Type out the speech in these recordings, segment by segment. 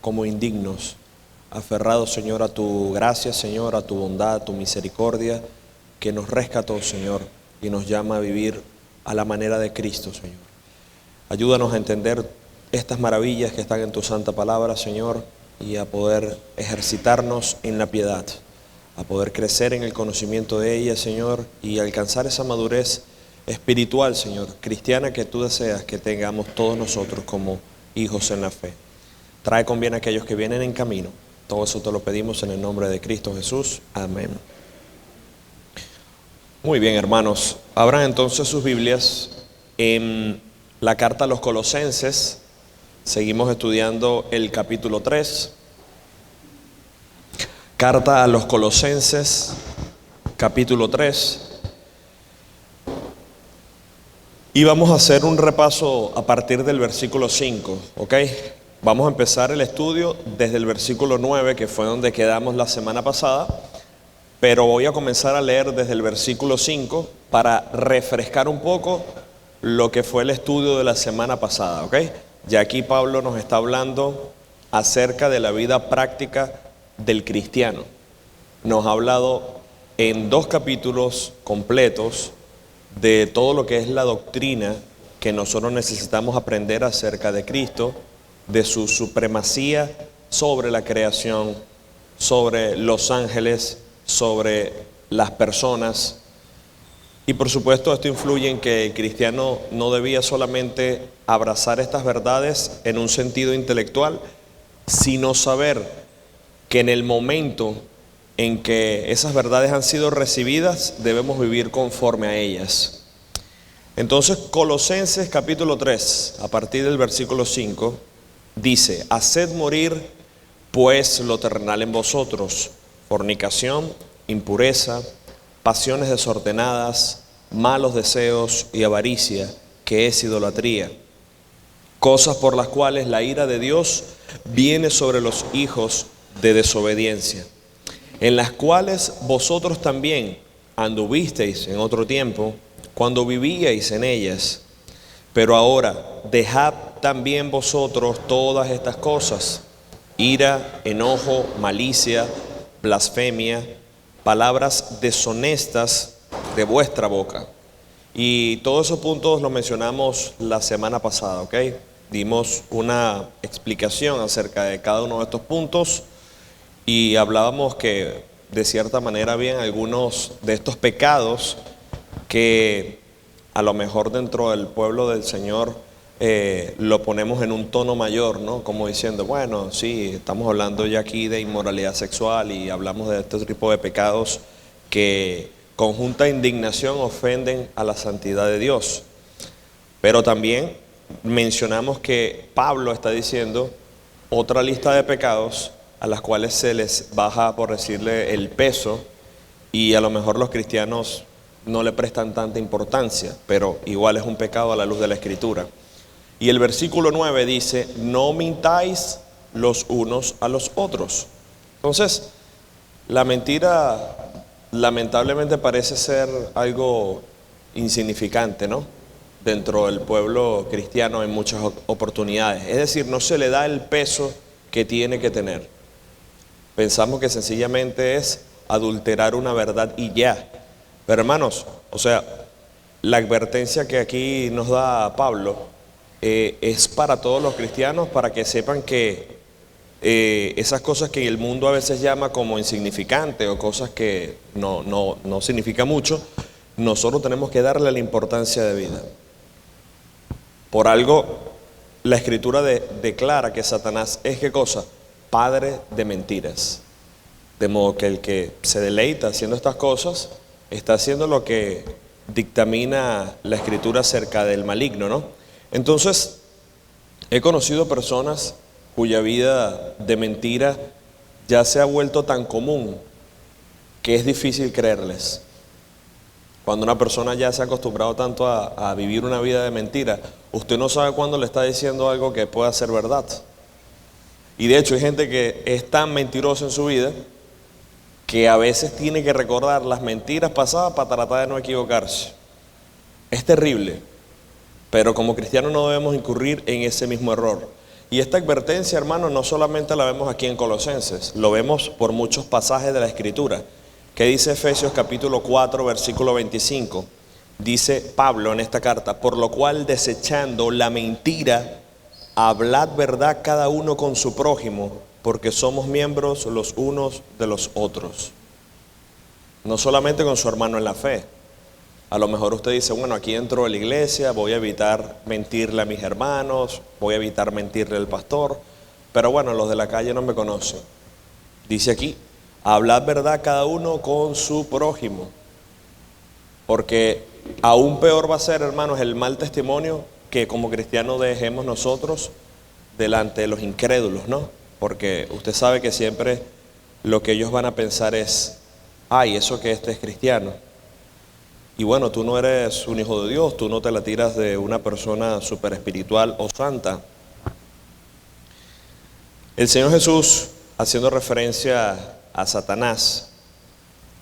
como indignos, aferrados, Señor, a tu gracia, Señor, a tu bondad, a tu misericordia, que nos rescató, Señor, y nos llama a vivir a la manera de Cristo, Señor. Ayúdanos a entender estas maravillas que están en tu santa palabra, Señor, y a poder ejercitarnos en la piedad, a poder crecer en el conocimiento de ella, Señor, y alcanzar esa madurez espiritual, Señor, cristiana, que tú deseas que tengamos todos nosotros como hijos en la fe. Trae con bien a aquellos que vienen en camino. Todo eso te lo pedimos en el nombre de Cristo Jesús. Amén. Muy bien, hermanos. Abran entonces sus Biblias en la carta a los Colosenses. Seguimos estudiando el capítulo 3. Carta a los Colosenses, capítulo 3. Y vamos a hacer un repaso a partir del versículo 5, ¿ok? Vamos a empezar el estudio desde el versículo 9, que fue donde quedamos la semana pasada, pero voy a comenzar a leer desde el versículo 5 para refrescar un poco lo que fue el estudio de la semana pasada, ¿ok? Ya aquí Pablo nos está hablando acerca de la vida práctica del cristiano. Nos ha hablado en 2 capítulos completos de todo lo que es la doctrina que nosotros necesitamos aprender acerca de Cristo, de su supremacía sobre la creación, sobre los ángeles, sobre las personas. Y por supuesto esto influye en que el cristiano no debía solamente abrazar estas verdades en un sentido intelectual, sino saber que en el momento en que esas verdades han sido recibidas, debemos vivir conforme a ellas. Entonces, Colosenses capítulo 3, a partir del versículo 5, dice: haced morir pues lo terrenal en vosotros, fornicación, impureza, pasiones desordenadas, malos deseos y avaricia, que es idolatría, cosas por las cuales la ira de Dios viene sobre los hijos de desobediencia, en las cuales vosotros también anduvisteis en otro tiempo, cuando vivíais en ellas. Pero ahora dejad también vosotros todas estas cosas: ira, enojo, malicia, blasfemia, palabras deshonestas de vuestra boca. Y todos esos puntos los mencionamos la semana pasada, ¿ok? Dimos una explicación acerca de cada uno de estos puntos y hablábamos que de cierta manera habían algunos de estos pecados que a lo mejor dentro del pueblo del Señor lo ponemos en un tono mayor, ¿no? Como diciendo, bueno, sí, estamos hablando ya aquí de inmoralidad sexual y hablamos de este tipo de pecados que con junta indignación ofenden a la santidad de Dios. Pero también mencionamos que Pablo está diciendo otra lista de pecados a las cuales se les baja, por decirle, el peso, y a lo mejor los cristianos no le prestan tanta importancia, pero igual es un pecado a la luz de la Escritura. Y el versículo 9 dice: no mintáis los unos a los otros. Entonces, la mentira lamentablemente parece ser algo insignificante, ¿no? Dentro del pueblo cristiano en muchas oportunidades. Es decir, no se le da el peso que tiene que tener. Pensamos que sencillamente es adulterar una verdad y ya. Pero hermanos, o sea, la advertencia que aquí nos da Pablo es para todos los cristianos, para que sepan que esas cosas que el mundo a veces llama como insignificantes o cosas que no significan mucho, nosotros tenemos que darle la importancia de vida. Por algo, la Escritura declara que Satanás es, ¿qué cosa? Padre de mentiras. De modo que el que se deleita haciendo estas cosas está haciendo lo que dictamina la Escritura acerca del maligno, ¿no? Entonces, he conocido personas cuya vida de mentira ya se ha vuelto tan común que es difícil creerles. Cuando una persona ya se ha acostumbrado tanto a vivir una vida de mentira, usted no sabe cuándo le está diciendo algo que pueda ser verdad. Y de hecho hay gente que es tan mentirosa en su vida que a veces tiene que recordar las mentiras pasadas para tratar de no equivocarse. Es terrible, pero como cristianos no debemos incurrir en ese mismo error. Y esta advertencia, hermano, no solamente la vemos aquí en Colosenses, lo vemos por muchos pasajes de la Escritura. ¿Qué dice Efesios capítulo 4, versículo 25? Dice Pablo en esta carta: por lo cual, desechando la mentira, hablad verdad cada uno con su prójimo, porque somos miembros los unos de los otros. No solamente con su hermano en la fe. A lo mejor usted dice, bueno, aquí dentro de la iglesia voy a evitar mentirle a mis hermanos, voy a evitar mentirle al pastor, pero bueno, los de la calle no me conocen. Dice aquí, hablad verdad cada uno con su prójimo, porque aún peor va a ser, hermanos, el mal testimonio que como cristianos dejemos nosotros delante de los incrédulos, ¿no? Porque usted sabe que siempre lo que ellos van a pensar es, ay, eso que este es cristiano. Y bueno, tú no eres un hijo de Dios, tú no te la tiras de una persona súper espiritual o santa. El Señor Jesús, haciendo referencia a Satanás,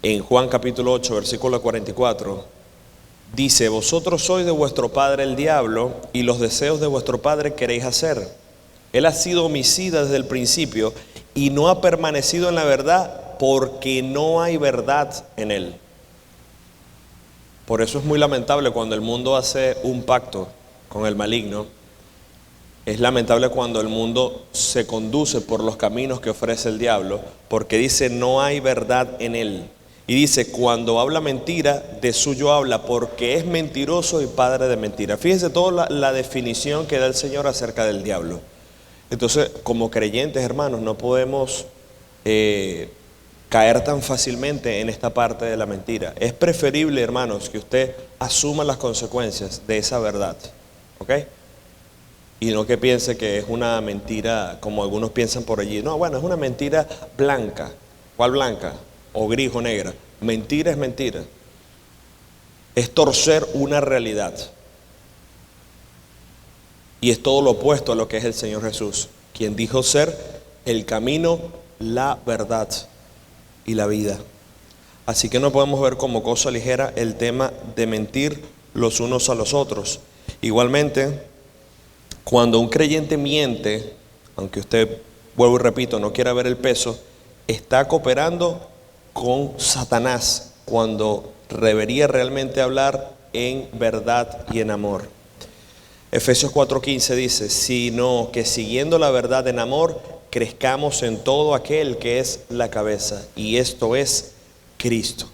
en Juan capítulo 8, versículo 44, dice: vosotros sois de vuestro padre el diablo, y los deseos de vuestro padre queréis hacer. Él ha sido homicida desde el principio, y no ha permanecido en la verdad, porque no hay verdad en él. Por eso es muy lamentable cuando el mundo hace un pacto con el maligno. Es lamentable cuando el mundo se conduce por los caminos que ofrece el diablo, porque dice no hay verdad en él. Y dice, cuando habla mentira, de suyo habla, porque es mentiroso y padre de mentira. Fíjense toda la definición que da el Señor acerca del diablo. Entonces, como creyentes, hermanos, no podemos caer tan fácilmente en esta parte de la mentira. Es preferible, hermanos, que usted asuma las consecuencias de esa verdad, ¿ok? Y no que piense que es una mentira como algunos piensan por allí. No, bueno, es una mentira blanca. ¿Cuál blanca? O gris o negra. Mentira es mentira. Es torcer una realidad. Y es todo lo opuesto a lo que es el Señor Jesús, quien dijo ser el camino, la verdad y la vida. Así que no podemos ver como cosa ligera el tema de mentir los unos a los otros. Igualmente, cuando un creyente miente, aunque usted, vuelvo y repito, no quiera ver el peso, está cooperando con Satanás cuando debería realmente hablar en verdad y en amor. Efesios 4:15 dice, sino que siguiendo la verdad en amor, crezcamos en todo aquel que es la cabeza, y esto es Cristo.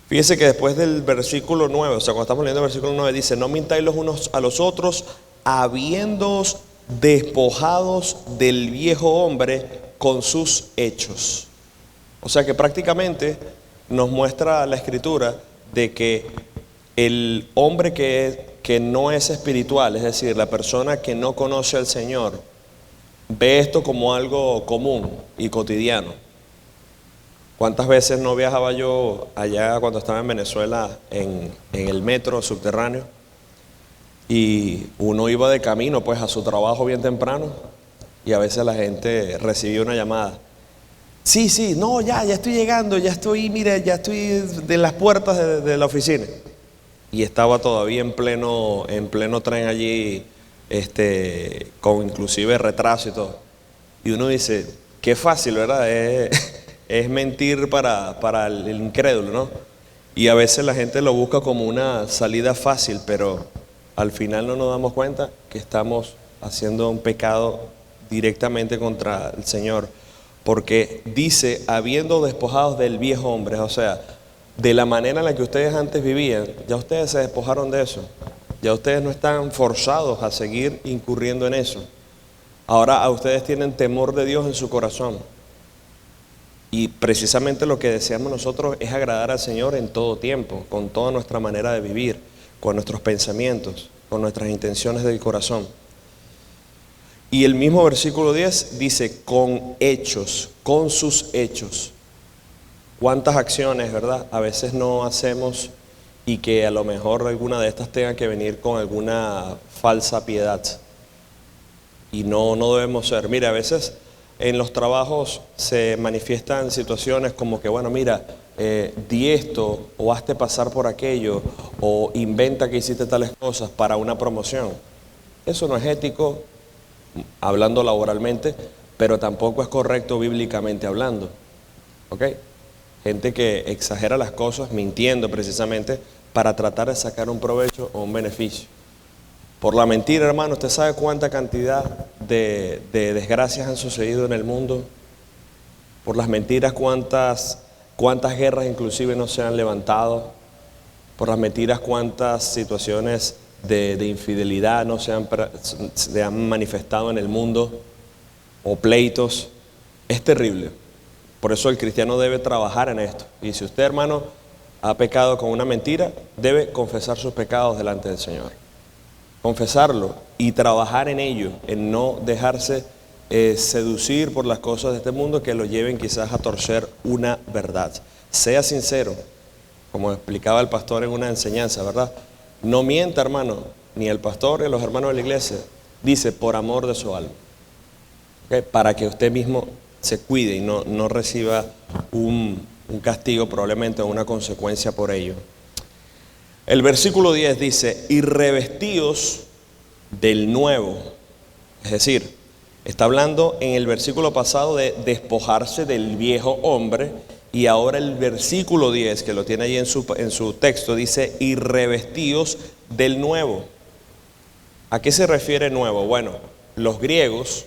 Fíjese que después del versículo 9, o sea, cuando estamos leyendo el versículo 9, dice, no mintáis los unos a los otros, habiéndoos despojados del viejo hombre con sus hechos. O sea que prácticamente nos muestra la Escritura de que el hombre que no es espiritual, es decir, la persona que no conoce al Señor, ve esto como algo común y cotidiano. ¿Cuántas veces no viajaba yo allá cuando estaba en Venezuela en el metro subterráneo? Y uno iba de camino pues a su trabajo bien temprano y a veces la gente recibía una llamada. Sí, no, ya estoy llegando, ya estoy, mire, ya estoy de las puertas de la oficina. Y estaba todavía en pleno tren allí, con inclusive retraso y todo. Y uno dice, qué fácil, ¿verdad? Es mentir para el incrédulo, ¿no? Y a veces la gente lo busca como una salida fácil, pero al final no nos damos cuenta que estamos haciendo un pecado directamente contra el Señor. Porque dice, habiendo despojados del viejo hombre, o sea, de la manera en la que ustedes antes vivían, ya ustedes se despojaron de eso. Ya ustedes no están forzados a seguir incurriendo en eso. Ahora a ustedes tienen temor de Dios en su corazón. Y precisamente lo que deseamos nosotros es agradar al Señor en todo tiempo, con toda nuestra manera de vivir, con nuestros pensamientos, con nuestras intenciones del corazón. Y el mismo versículo 10 dice, con hechos, con sus hechos. ¿Cuántas acciones, verdad? A veces no hacemos y que a lo mejor alguna de estas tenga que venir con alguna falsa piedad. Y no debemos ser. Mira, a veces en los trabajos se manifiestan situaciones como que, bueno, mira, di esto o hazte pasar por aquello o inventa que hiciste tales cosas para una promoción. Eso no es ético, hablando laboralmente, pero tampoco es correcto bíblicamente hablando. ¿Ok? Gente que exagera las cosas mintiendo precisamente para tratar de sacar un provecho o un beneficio. Por la mentira, hermano, ¿usted sabe cuánta cantidad de desgracias han sucedido en el mundo? Por las mentiras, cuántas guerras inclusive no se han levantado. Por las mentiras, cuántas situaciones de infidelidad no se han manifestado en el mundo, o pleitos. Es terrible. Por eso el cristiano debe trabajar en esto. Y si usted, hermano, ha pecado con una mentira, debe confesar sus pecados delante del Señor. Confesarlo y trabajar en ello, en no dejarse seducir por las cosas de este mundo que lo lleven quizás a torcer una verdad. Sea sincero, como explicaba el pastor en una enseñanza, ¿verdad? No mienta, hermano, ni el pastor ni los hermanos de la iglesia. Dice, por amor de su alma. ¿Okay? Para que usted mismo se cuide y no reciba un castigo, probablemente una consecuencia por ello. El versículo 10 dice, y revestíos del nuevo. Es decir, está hablando en el versículo pasado de despojarse del viejo hombre, y ahora el versículo 10, que lo tiene ahí en su texto, dice, y revestíos del nuevo. ¿A qué se refiere nuevo? Bueno, los griegos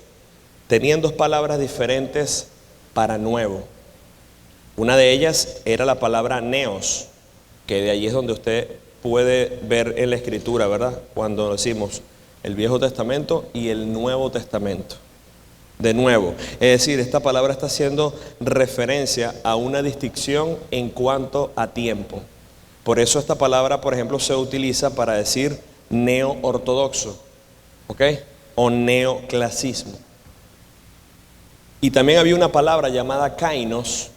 tenían dos palabras diferentes para nuevo. Una de ellas era la palabra neos, que de allí es donde usted puede ver en la escritura, ¿verdad? Cuando decimos el Viejo Testamento y el Nuevo Testamento. De nuevo, es decir, esta palabra está haciendo referencia a una distinción en cuanto a tiempo. Por eso esta palabra, por ejemplo, se utiliza para decir neo-ortodoxo, ¿ok? O neoclasismo. Y también había una palabra llamada kainos,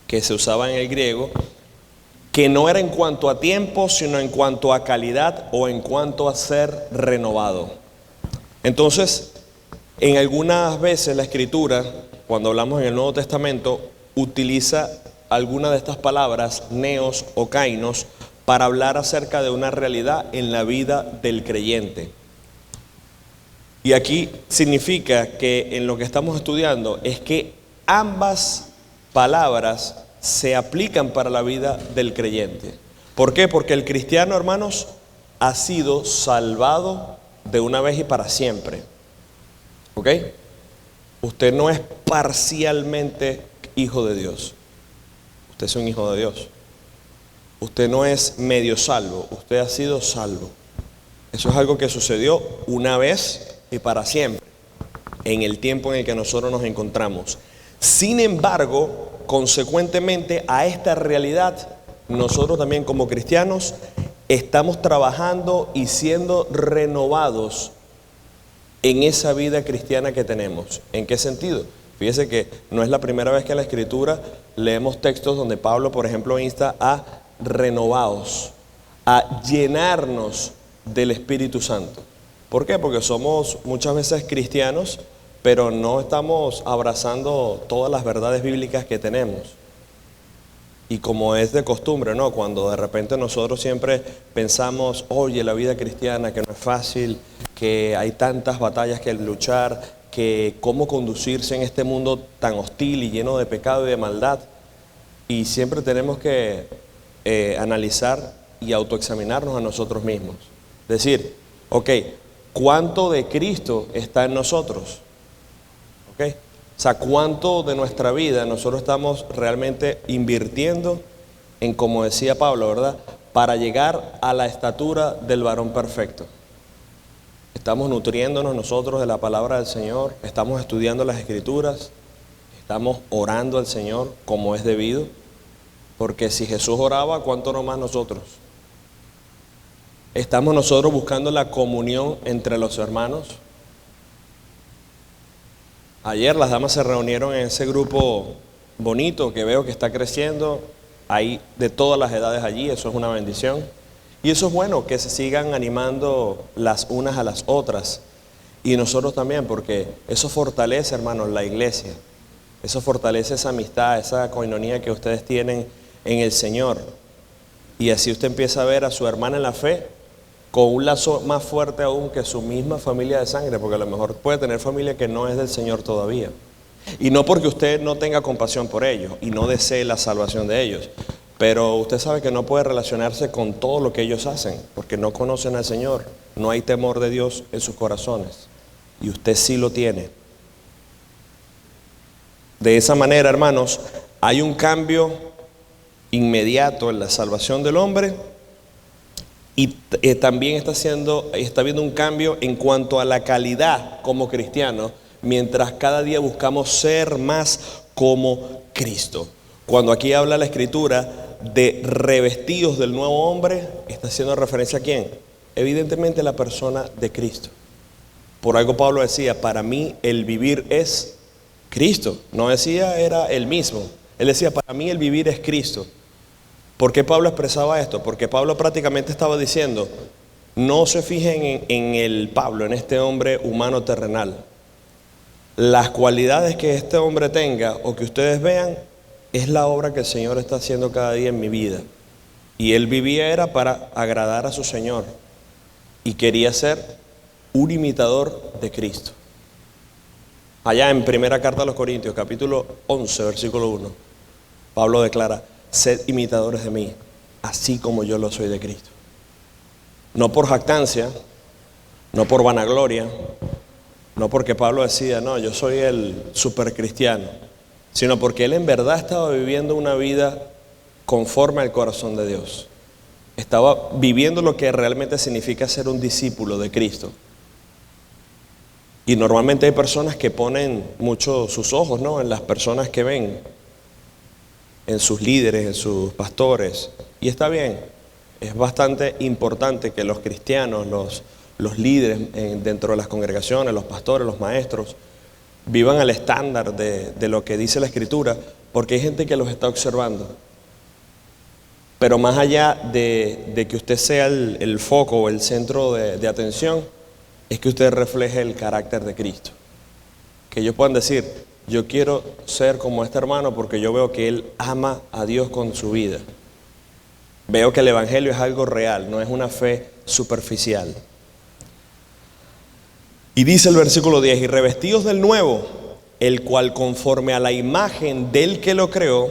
que se usaba en el griego, que no era en cuanto a tiempo, sino en cuanto a calidad o en cuanto a ser renovado. Entonces, en algunas veces la escritura, cuando hablamos en el Nuevo Testamento, utiliza alguna de estas palabras, neos o kainos, para hablar acerca de una realidad en la vida del creyente. Y aquí significa que en lo que estamos estudiando es que ambas palabras se aplican para la vida del creyente. ¿Por qué? Porque el cristiano, hermanos, ha sido salvado de una vez y para siempre. ¿Ok? Usted no es parcialmente hijo de Dios. Usted es un hijo de Dios. Usted no es medio salvo. Usted ha sido salvo. Eso es algo que sucedió una vez y para siempre, en el tiempo en el que nosotros nos encontramos. Sin embargo, consecuentemente a esta realidad, nosotros también como cristianos estamos trabajando y siendo renovados en esa vida cristiana que tenemos. ¿En qué sentido? Fíjese que no es la primera vez que en la Escritura leemos textos donde Pablo, por ejemplo, insta a renovados, a llenarnos del Espíritu Santo. ¿Por qué? Porque somos muchas veces cristianos, pero no estamos abrazando todas las verdades bíblicas que tenemos. Y como es de costumbre, ¿no? Cuando de repente nosotros siempre pensamos, oye, la vida cristiana que no es fácil, que hay tantas batallas que luchar, que cómo conducirse en este mundo tan hostil y lleno de pecado y de maldad. Y siempre tenemos que analizar y autoexaminarnos a nosotros mismos. Decir, ok, ¿cuánto de Cristo está en nosotros? ¿Ok? O sea, ¿cuánto de nuestra vida nosotros estamos realmente invirtiendo en, como decía Pablo, ¿verdad?, para llegar a la estatura del varón perfecto? Estamos nutriéndonos nosotros de la palabra del Señor, estamos estudiando las Escrituras, estamos orando al Señor como es debido, porque si Jesús oraba, ¿cuánto no más nosotros? ¿Estamos nosotros buscando la comunión entre los hermanos? Ayer las damas se reunieron en ese grupo bonito que veo que está creciendo. Hay de todas las edades allí, eso es una bendición. Y eso es bueno, que se sigan animando las unas a las otras. Y nosotros también, porque eso fortalece, hermanos, la iglesia. Eso fortalece esa amistad, esa coinonía que ustedes tienen en el Señor. Y así usted empieza a ver a su hermana en la fe con un lazo más fuerte aún que su misma familia de sangre, porque a lo mejor puede tener familia que no es del Señor todavía. Y no porque usted no tenga compasión por ellos y no desee la salvación de ellos, pero usted sabe que no puede relacionarse con todo lo que ellos hacen, porque no conocen al Señor, no hay temor de Dios en sus corazones, y usted sí lo tiene. De esa manera, hermanos, hay un cambio inmediato en la salvación del hombre. Y también está viendo un cambio en cuanto a la calidad como cristiano, mientras cada día buscamos ser más como Cristo. Cuando aquí habla la Escritura de revestidos del nuevo hombre, está haciendo referencia a ¿quién? Evidentemente la persona de Cristo. Por algo Pablo decía, para mí el vivir es Cristo. No decía era el mismo. Él decía, para mí el vivir es Cristo. ¿Por qué Pablo expresaba esto? Porque Pablo prácticamente estaba diciendo, no se fijen en el Pablo, en este hombre humano terrenal. Las cualidades que este hombre tenga o que ustedes vean, es la obra que el Señor está haciendo cada día en mi vida. Y él vivía era para agradar a su Señor. Y quería ser un imitador de Cristo. Allá en primera carta a los Corintios, capítulo 11, versículo 1, Pablo declara, sed imitadores de mí, así como yo lo soy de Cristo. No por jactancia, no por vanagloria, no porque Pablo decía, no, yo soy el supercristiano, sino porque él en verdad estaba viviendo una vida conforme al corazón de Dios. Estaba viviendo lo que realmente significa ser un discípulo de Cristo. Y normalmente hay personas que ponen mucho sus ojos, ¿no?, en las personas que ven, en sus líderes, en sus pastores, y está bien. Es bastante importante que los cristianos, los líderes dentro de las congregaciones, los pastores, los maestros, vivan al estándar de lo que dice la Escritura, porque hay gente que los está observando. Pero más allá de que usted sea el foco o el centro de atención, es que usted refleje el carácter de Cristo. Que ellos puedan decir, yo quiero ser como este hermano porque yo veo que él ama a Dios con su vida. Veo que el evangelio es algo real, no es una fe superficial. Y dice el versículo 10, y revestidos del nuevo, el cual conforme a la imagen del que lo creó,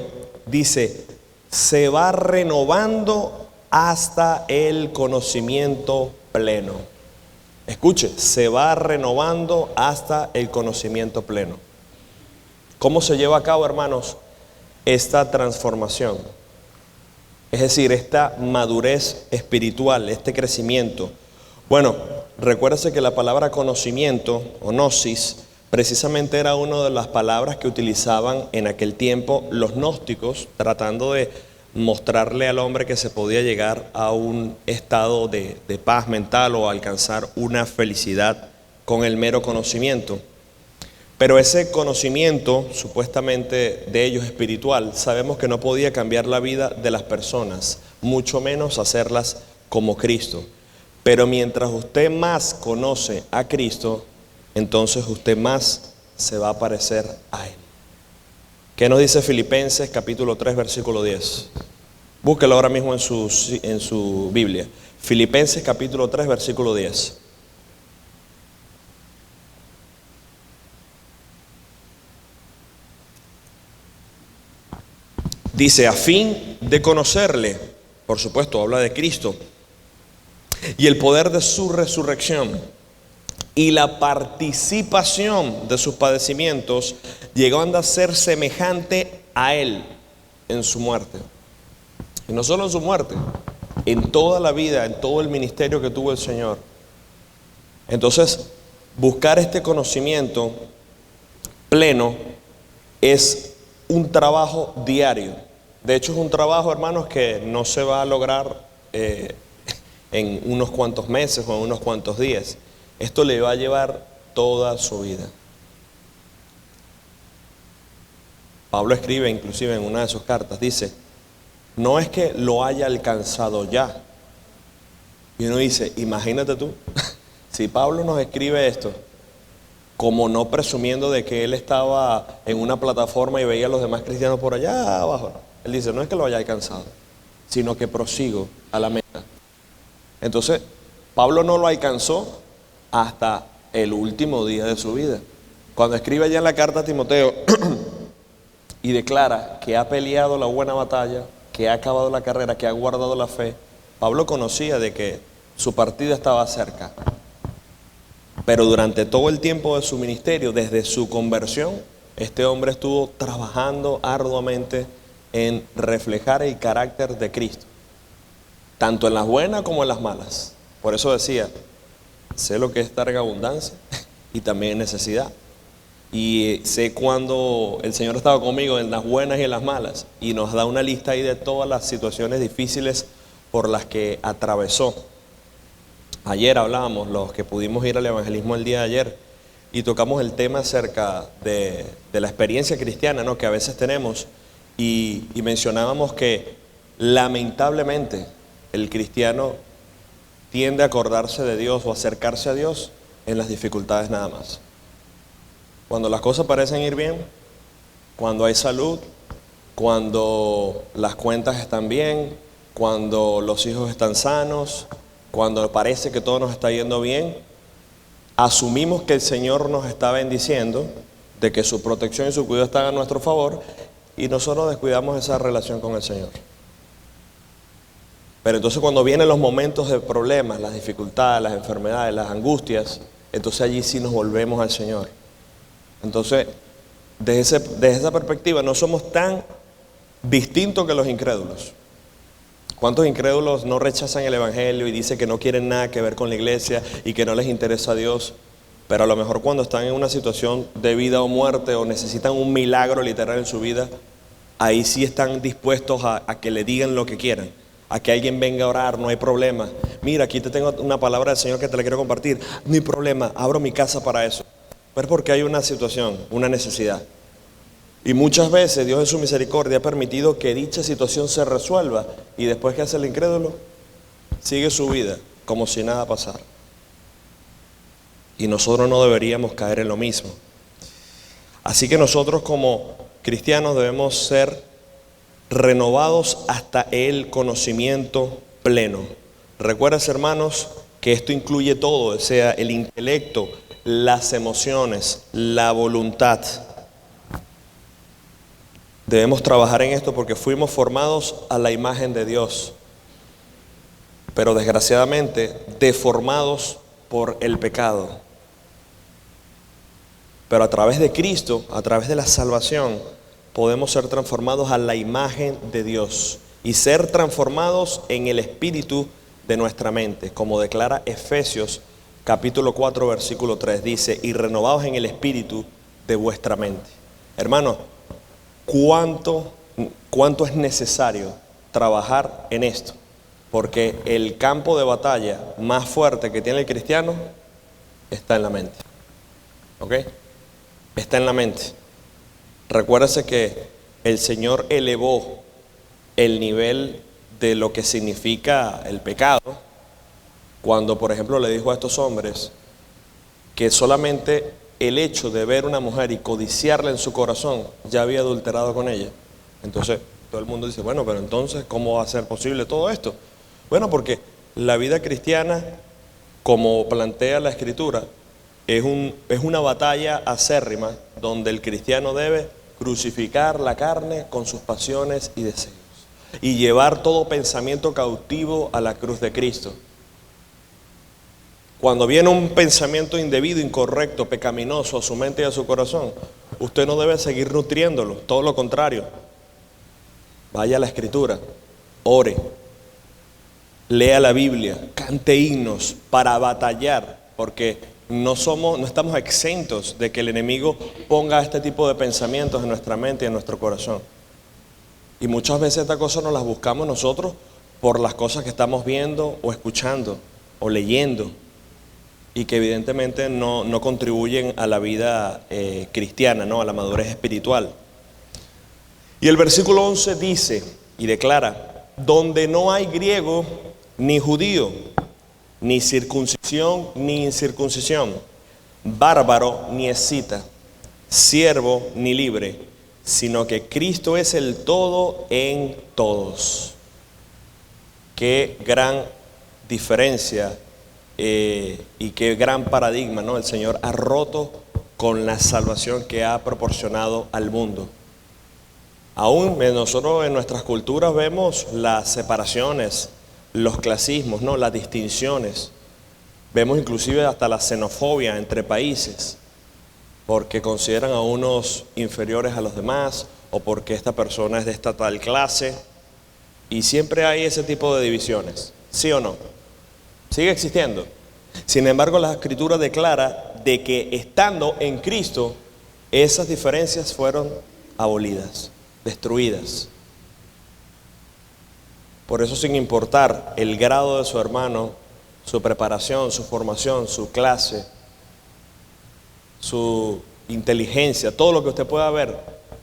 dice, se va renovando hasta el conocimiento pleno. Escuche, se va renovando hasta el conocimiento pleno. ¿Cómo se lleva a cabo, hermanos, esta transformación? Es decir, esta madurez espiritual, este crecimiento. Bueno, recuérdese que la palabra conocimiento o gnosis precisamente era una de las palabras que utilizaban en aquel tiempo los gnósticos, tratando de mostrarle al hombre que se podía llegar a un estado de paz mental o alcanzar una felicidad con el mero conocimiento. Pero ese conocimiento, supuestamente de ellos espiritual, sabemos que no podía cambiar la vida de las personas, mucho menos hacerlas como Cristo. Pero mientras usted más conoce a Cristo, entonces usted más se va a parecer a Él. ¿Qué nos dice Filipenses capítulo 3, versículo 10? Búsquelo ahora mismo en su Biblia. Filipenses capítulo 3, versículo 10. Dice, a fin de conocerle, por supuesto, habla de Cristo, y el poder de su resurrección, y la participación de sus padecimientos, llegando a ser semejante a Él en su muerte. Y no solo en su muerte, en toda la vida, en todo el ministerio que tuvo el Señor. Entonces, buscar este conocimiento pleno es un trabajo diario. De hecho, es un trabajo, hermanos, que no se va a lograr en unos cuantos meses o en unos cuantos días. Esto le va a llevar toda su vida. Pablo escribe inclusive en una de sus cartas, dice, no es que lo haya alcanzado ya. Y uno dice, imagínate tú, si Pablo nos escribe esto, como no presumiendo de que él estaba en una plataforma y veía a los demás cristianos por allá abajo. Él dice, no es que lo haya alcanzado, sino que prosigo a la meta. Entonces, Pablo no lo alcanzó hasta el último día de su vida. Cuando escribe allá en la carta a Timoteo y declara que ha peleado la buena batalla, que ha acabado la carrera, que ha guardado la fe, Pablo conocía de que su partida estaba cerca. Pero durante todo el tiempo de su ministerio, desde su conversión, este hombre estuvo trabajando arduamente en reflejar el carácter de Cristo, tanto en las buenas como en las malas. Por eso decía, sé lo que es estar en abundancia y también en necesidad. Y sé cuando el Señor estaba conmigo en las buenas y en las malas, y nos da una lista ahí de todas las situaciones difíciles por las que atravesó. Ayer hablábamos, los que pudimos ir al evangelismo el día de ayer, y tocamos el tema acerca de la experiencia cristiana, ¿no?, que a veces tenemos, y mencionábamos que lamentablemente el cristiano tiende a acordarse de Dios o acercarse a Dios en las dificultades nada más. Cuando las cosas parecen ir bien, cuando hay salud, cuando las cuentas están bien, cuando los hijos están sanos, cuando parece que todo nos está yendo bien, asumimos que el Señor nos está bendiciendo, de que su protección y su cuidado están a nuestro favor, y nosotros descuidamos esa relación con el Señor. Pero entonces cuando vienen los momentos de problemas, las dificultades, las enfermedades, las angustias, entonces allí sí nos volvemos al Señor. Entonces, desde esa perspectiva no somos tan distintos que los incrédulos. ¿Cuántos incrédulos no rechazan el evangelio y dicen que no quieren nada que ver con la iglesia y que no les interesa a Dios? Pero a lo mejor cuando están en una situación de vida o muerte o necesitan un milagro literal en su vida, ahí sí están dispuestos a que le digan lo que quieran, a que alguien venga a orar, no hay problema. Mira, aquí te tengo una palabra del Señor que te la quiero compartir. No hay problema, abro mi casa para eso. Pero es porque hay una situación, una necesidad. Y muchas veces Dios en su misericordia ha permitido que dicha situación se resuelva. Y después, ¿qué hace el incrédulo? Sigue su vida como si nada pasara. Y nosotros no deberíamos caer en lo mismo. Así que nosotros como cristianos debemos ser renovados hasta el conocimiento pleno. Recuerda, hermanos, que esto incluye todo, o sea, el intelecto, las emociones, la voluntad. Debemos trabajar en esto porque fuimos formados a la imagen de Dios, pero desgraciadamente deformados por el pecado. Pero a través de Cristo, a través de la salvación, podemos ser transformados a la imagen de Dios y ser transformados en el espíritu de nuestra mente, como declara Efesios capítulo 4 versículo 3, dice, y renovados en el espíritu de vuestra mente. Hermanos, ¿cuánto es necesario trabajar en esto? Porque el campo de batalla más fuerte que tiene el cristiano está en la mente. ¿Ok? Está en la mente. Recuérdese que el Señor elevó el nivel de lo que significa el pecado cuando, por ejemplo, le dijo a estos hombres que solamente el hecho de ver una mujer y codiciarla en su corazón ya había adulterado con ella. Entonces todo el mundo dice, bueno, pero entonces ¿cómo va a ser posible todo esto? Bueno, porque la vida cristiana, como plantea la Escritura, es una batalla acérrima donde el cristiano debe crucificar la carne con sus pasiones y deseos y llevar todo pensamiento cautivo a la cruz de Cristo. Cuando viene un pensamiento indebido, incorrecto, pecaminoso a su mente y a su corazón, usted no debe seguir nutriéndolo, todo lo contrario. Vaya a la Escritura, ore, lea la Biblia, cante himnos para batallar, porque no estamos exentos de que el enemigo ponga este tipo de pensamientos en nuestra mente y en nuestro corazón. Y muchas veces estas cosas nos las buscamos nosotros por las cosas que estamos viendo o escuchando o leyendo, y que evidentemente no contribuyen a la vida cristiana, ¿no?, a la madurez espiritual. Y el versículo 11 dice y declara, donde no hay griego ni judío, ni circuncisión ni incircuncisión, bárbaro ni escita, siervo ni libre, sino que Cristo es el todo en todos. Qué gran diferencia y qué gran paradigma, ¿no? El Señor ha roto con la salvación que ha proporcionado al mundo. Aún nosotros en nuestras culturas vemos las separaciones, los clasismos, ¿no? Las distinciones. Vemos inclusive hasta la xenofobia entre países, porque consideran a unos inferiores a los demás, o porque esta persona es de esta tal clase, y siempre hay ese tipo de divisiones, ¿sí o no? Sigue existiendo. Sin embargo, la Escritura declara de que estando en Cristo, esas diferencias fueron abolidas, destruidas. Por eso, sin importar el grado de su hermano, su preparación, su formación, su clase, su inteligencia, todo lo que usted pueda ver,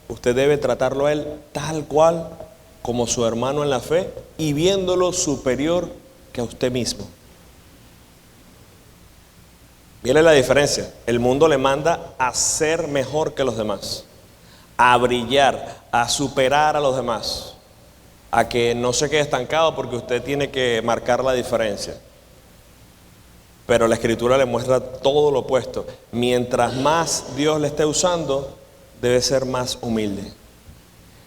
usted debe tratarlo a él tal cual como su hermano en la fe y viéndolo superior que a usted mismo. Mire la diferencia. El mundo le manda a ser mejor que los demás, a brillar, a superar a los demás, a que no se quede estancado porque usted tiene que marcar la diferencia. Pero la Escritura le muestra todo lo opuesto. Mientras más Dios le esté usando, debe ser más humilde.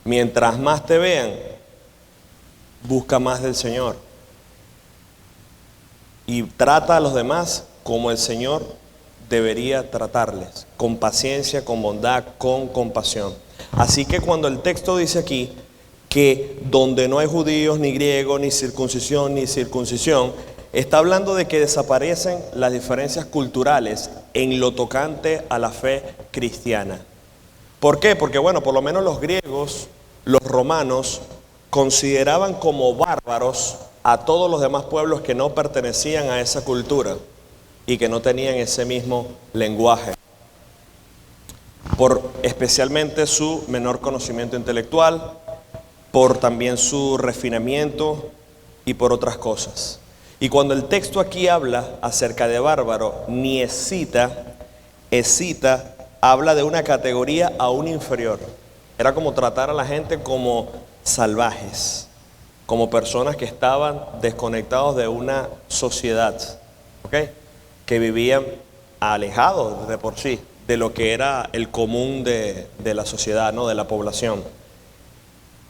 Mientras más te vean, busca más del Señor. Y trata a los demás como el Señor debería tratarles, con paciencia, con bondad, con compasión. Así que cuando el texto dice aquí que donde no hay judíos, ni griegos, ni circuncisión, está hablando de que desaparecen las diferencias culturales en lo tocante a la fe cristiana. ¿Por qué? Porque bueno, por lo menos los griegos, los romanos, consideraban como bárbaros a todos los demás pueblos que no pertenecían a esa cultura y que no tenían ese mismo lenguaje, por especialmente su menor conocimiento intelectual, por también su refinamiento y por otras cosas. Y cuando el texto aquí habla acerca de bárbaro, ni escita habla de una categoría aún inferior. Era como tratar a la gente como salvajes, como personas que estaban desconectados de una sociedad, ¿ok? Que vivían alejados de por sí de lo que era el común de la sociedad, ¿no? De la población.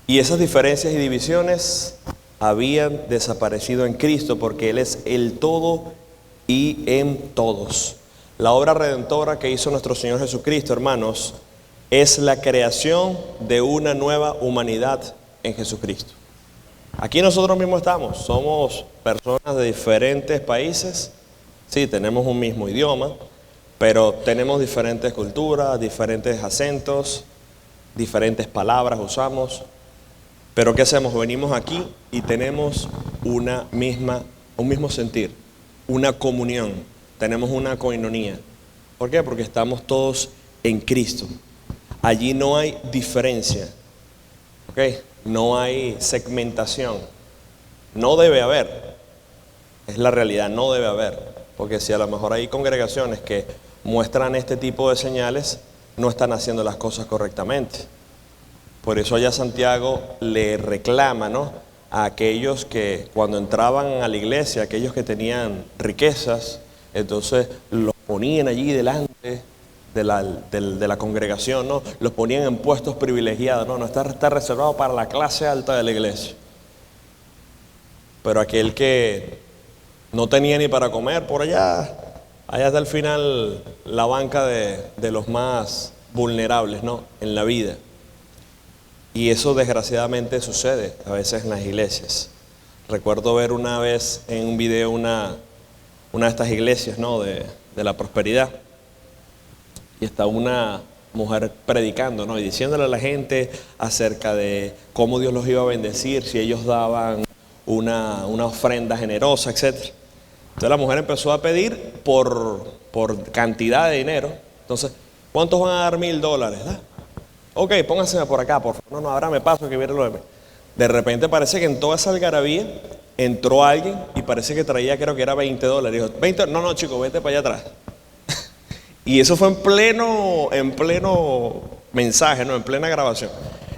Y esas diferencias y divisiones habían desaparecido en Cristo, porque Él es el todo y en todos. La obra redentora que hizo nuestro Señor Jesucristo, hermanos, es la creación de una nueva humanidad en Jesucristo. Aquí nosotros mismos estamos, somos personas de diferentes países. Sí, tenemos un mismo idioma, pero tenemos diferentes culturas, diferentes acentos, diferentes palabras usamos. Pero ¿qué hacemos? Venimos aquí y tenemos un mismo sentir, una comunión, tenemos una coinonía. ¿Por qué? Porque estamos todos en Cristo. Allí no hay diferencia, ¿ok? No hay segmentación, no debe haber, es la realidad, no debe haber, porque si a lo mejor hay congregaciones que muestran este tipo de señales, no están haciendo las cosas correctamente. Por eso allá Santiago le reclama, ¿no?, a aquellos que cuando entraban a la iglesia, aquellos que tenían riquezas, entonces los ponían allí delante de la congregación, ¿no? Los ponían en puestos privilegiados, ¿no? No está reservado para la clase alta de la iglesia. Pero aquel que no tenía ni para comer, por allá está al final la banca de los más vulnerables, ¿no?, en la vida. Y eso desgraciadamente sucede a veces en las iglesias. Recuerdo ver una vez en un video una de estas iglesias, ¿no?, de la prosperidad. Y está una mujer predicando, ¿no?, y diciéndole a la gente acerca de cómo Dios los iba a bendecir si ellos daban una ofrenda generosa, etc. Entonces la mujer empezó a pedir por cantidad de dinero. Entonces, ¿cuántos van a dar $1,000? ¿Ah? Ok, pónganse por acá, por favor. No, ahora me paso que viene lo de mí. De repente parece que en toda esa algarabía entró alguien y parece que traía, creo que era $20. Dijo, 20, no, chico, vete para allá atrás. Y eso fue en pleno mensaje, ¿no?, en plena grabación.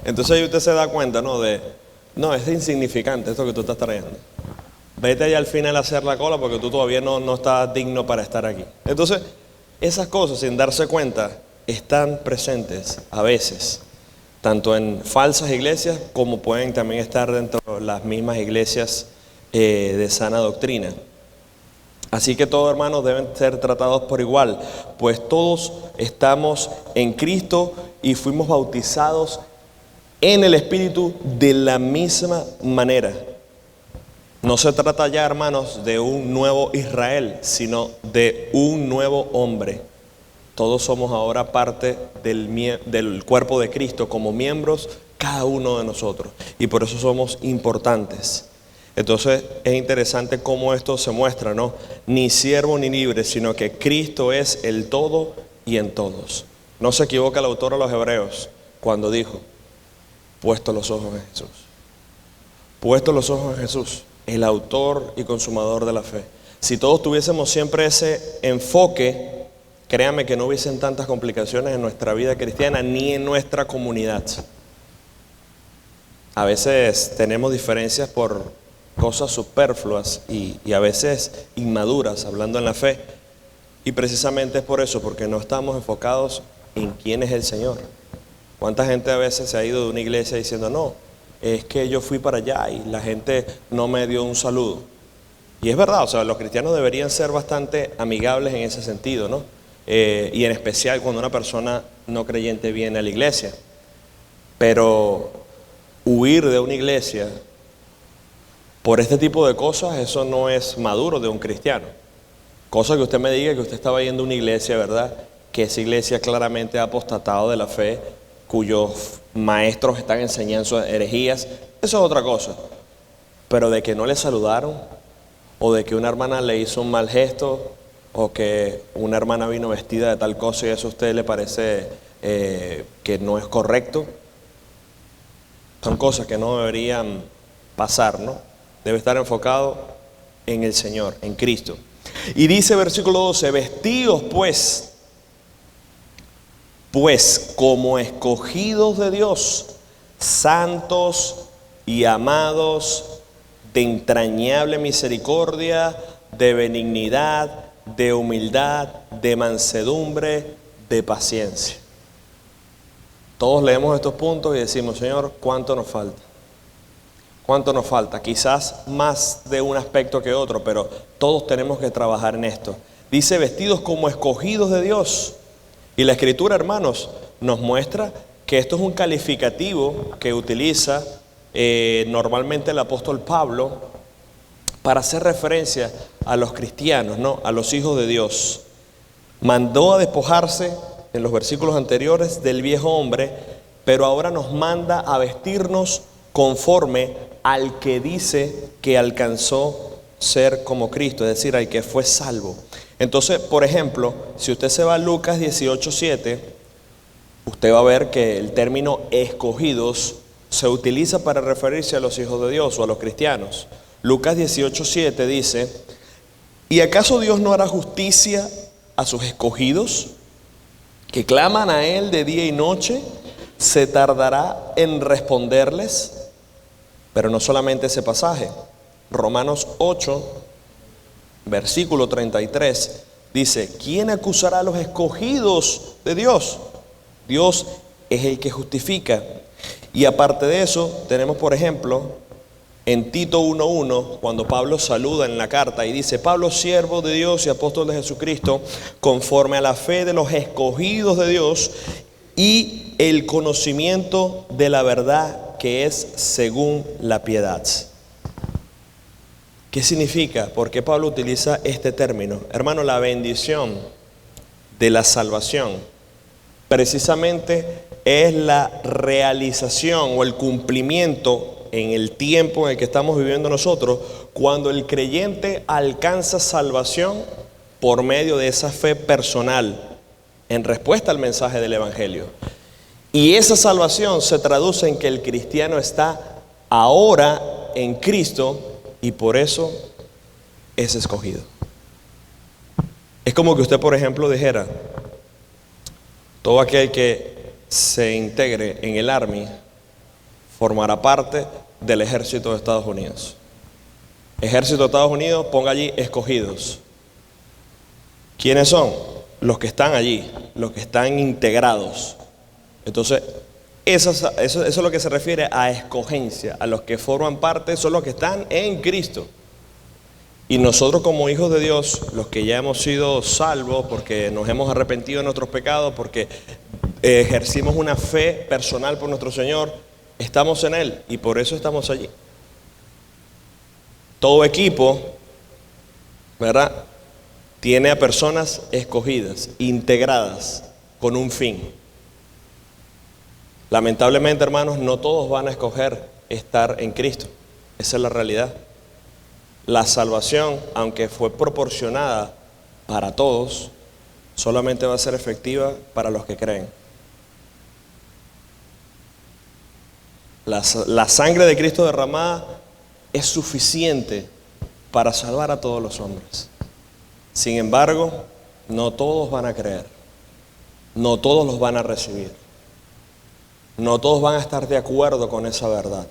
Entonces ahí usted se da cuenta, ¿no?, es insignificante esto que tú estás trayendo. vete allá al final a hacer la cola porque tú todavía no estás digno para estar aquí. Entonces, esas cosas, sin darse cuenta, están presentes a veces, tanto en falsas iglesias como pueden también estar dentro de las mismas iglesias de sana doctrina. Así que todos, hermanos, deben ser tratados por igual, pues todos estamos en Cristo y fuimos bautizados en el Espíritu de la misma manera. No se trata ya, hermanos, de un nuevo Israel, sino de un nuevo hombre. Todos somos ahora parte del cuerpo de Cristo, como miembros, cada uno de nosotros. Y por eso somos importantes. Entonces es interesante cómo esto se muestra, ¿no? Ni siervo ni libre, sino que Cristo es el todo y en todos. No se equivoca el autor a los Hebreos cuando dijo, puesto los ojos en Jesús. Puesto los ojos en Jesús, el autor y consumador de la fe. Si todos tuviésemos siempre ese enfoque, créanme que no hubiesen tantas complicaciones en nuestra vida cristiana ni en nuestra comunidad. A veces tenemos diferencias por cosas superfluas y a veces inmaduras, hablando en la fe. Y precisamente es por eso, porque no estamos enfocados en quién es el Señor. ¿Cuánta gente a veces se ha ido de una iglesia diciendo, no, es que yo fui para allá y la gente no me dio un saludo? Y es verdad, o sea, los cristianos deberían ser bastante amigables en ese sentido, ¿no? Y en especial cuando una persona no creyente viene a la iglesia. Pero huir de una iglesia por este tipo de cosas, eso no es maduro de un cristiano. Cosa que usted me diga que usted estaba yendo a una iglesia, ¿verdad? Que esa iglesia claramente ha apostatado de la fe, cuyos maestros están enseñando herejías, eso es otra cosa. Pero de que no le saludaron, o de que una hermana le hizo un mal gesto, o que una hermana vino vestida de tal cosa y eso a usted le parece que no es correcto, son cosas que no deberían pasar, ¿no? Debe estar enfocado en el Señor, en Cristo. Y dice versículo 12, vestidos pues como escogidos de Dios, santos y amados, de entrañable misericordia, de benignidad, de humildad, de mansedumbre, de paciencia. Todos leemos estos puntos y decimos, Señor, ¿cuánto nos falta? ¿Cuánto nos falta? Quizás más de un aspecto que otro, pero todos tenemos que trabajar en esto. Dice, vestidos como escogidos de Dios. Y la Escritura, hermanos, nos muestra que esto es un calificativo que utiliza normalmente el apóstol Pablo para hacer referencia a los cristianos, ¿no? A los hijos de Dios. Mandó a despojarse en los versículos anteriores del viejo hombre, pero ahora nos manda a vestirnos conforme al que dice que alcanzó ser como Cristo, es decir, al que fue salvo. Entonces, por ejemplo, si usted se va a Lucas 18:7, usted va a ver que el término escogidos se utiliza para referirse a los hijos de Dios o a los cristianos. Lucas 18:7 dice, ¿y acaso Dios no hará justicia a sus escogidos, que claman a Él de día y noche? ¿Se tardará en responderles? Pero no solamente ese pasaje. Romanos 8, versículo 33, dice, ¿quién acusará a los escogidos de Dios? Dios es el que justifica. Y aparte de eso, tenemos por ejemplo, en Tito 1:1, cuando Pablo saluda en la carta y dice, Pablo, siervo de Dios y apóstol de Jesucristo, conforme a la fe de los escogidos de Dios y el conocimiento de la verdad que es según la piedad. ¿Qué significa? ¿Por qué Pablo utiliza este término? Hermano, la bendición de la salvación precisamente es la realización o el cumplimiento en el tiempo en el que estamos viviendo nosotros, cuando el creyente alcanza salvación por medio de esa fe personal en respuesta al mensaje del Evangelio. Y esa salvación se traduce en que el cristiano está ahora en Cristo y por eso es escogido. Es como que usted, por ejemplo, dijera, todo aquel que se integre en el Army formará parte del ejército de Estados Unidos. Ejército de Estados Unidos, ponga allí escogidos. ¿Quiénes son? Los que están allí, los que están integrados. Entonces, eso es lo que se refiere a escogencia, a los que forman parte, son los que están en Cristo. Y nosotros como hijos de Dios, los que ya hemos sido salvos, porque nos hemos arrepentido de nuestros pecados, porque ejercimos una fe personal por nuestro Señor, estamos en Él y por eso estamos allí. Todo equipo, ¿verdad?, tiene a personas escogidas, integradas, con un fin. Lamentablemente, hermanos, no todos van a escoger estar en Cristo. Esa es la realidad. La salvación, aunque fue proporcionada para todos, solamente va a ser efectiva para los que creen. La sangre de Cristo derramada es suficiente para salvar a todos los hombres. Sin embargo, no todos van a creer. No todos los van a recibir. No todos van a estar de acuerdo con esa verdad.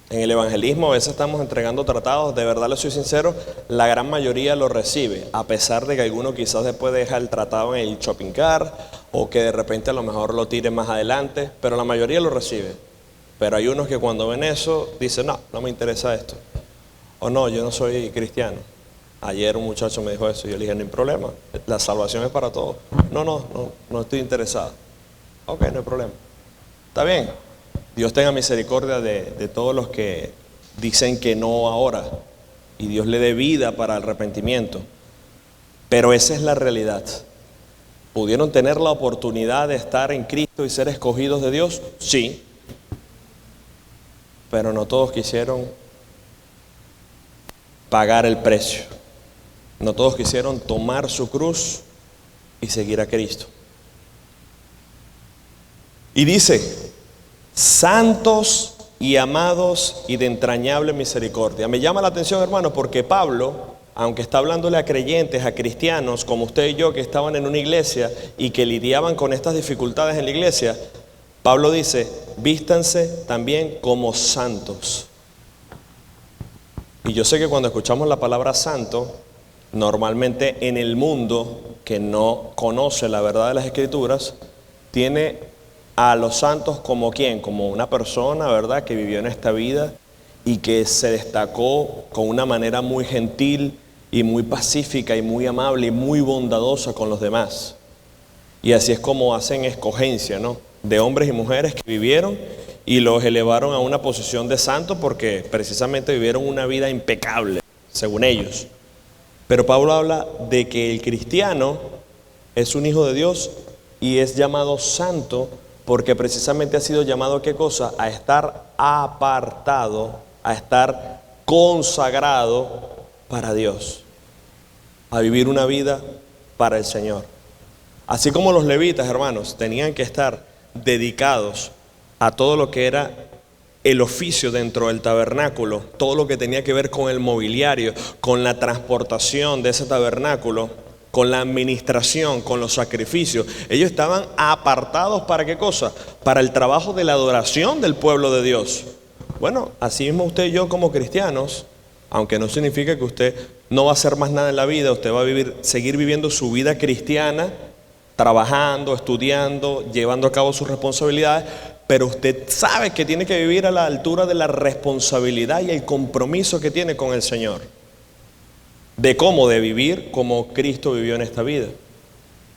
En el evangelismo a veces estamos entregando tratados, de verdad les soy sincero, la gran mayoría lo recibe, a pesar de que alguno quizás después deja el tratado en el shopping cart, o que de repente a lo mejor lo tire más adelante, pero la mayoría lo recibe. Pero hay unos que cuando ven eso dicen, no me interesa esto, o no, yo no soy cristiano. Ayer un muchacho me dijo eso y yo le dije, no hay problema, la salvación es para todos. No estoy interesado. Ok, no hay problema. Está bien. Dios tenga misericordia de todos los que dicen que no ahora, y Dios le dé vida para el arrepentimiento. Pero esa es la realidad. ¿Pudieron tener la oportunidad de estar en Cristo y ser escogidos de Dios? Sí. Pero no todos quisieron pagar el precio. No todos quisieron tomar su cruz y seguir a Cristo. Y dice, santos y amados y de entrañable misericordia. Me llama la atención, hermano, porque Pablo, aunque está hablándole a creyentes, a cristianos, como usted y yo, que estaban en una iglesia y que lidiaban con estas dificultades en la iglesia, Pablo dice, vístanse también como santos. Y yo sé que cuando escuchamos la palabra santo, normalmente en el mundo que no conoce la verdad de las Escrituras, tiene a los santos como ¿quién? Como una persona, ¿verdad?, que vivió en esta vida y que se destacó con una manera muy gentil y muy pacífica y muy amable y muy bondadosa con los demás. Y así es como hacen escogencia, ¿no?, de hombres y mujeres que vivieron y los elevaron a una posición de santo porque precisamente vivieron una vida impecable, según ellos. Pero Pablo habla de que el cristiano es un hijo de Dios y es llamado santo porque precisamente ha sido llamado ¿a qué cosa? A estar apartado, a estar consagrado para Dios, a vivir una vida para el Señor. Así como los levitas, hermanos, tenían que estar dedicados a todo lo que era el oficio dentro del tabernáculo, todo lo que tenía que ver con el mobiliario, con la transportación de ese tabernáculo, con la administración, con los sacrificios. Ellos estaban apartados ¿para qué cosa? Para el trabajo de la adoración del pueblo de Dios. Bueno, así mismo usted y yo como cristianos, aunque no significa que usted no va a hacer más nada en la vida, usted va a seguir viviendo su vida cristiana, trabajando, estudiando, llevando a cabo sus responsabilidades, pero usted sabe que tiene que vivir a la altura de la responsabilidad y el compromiso que tiene con el Señor. De cómo de vivir como Cristo vivió en esta vida,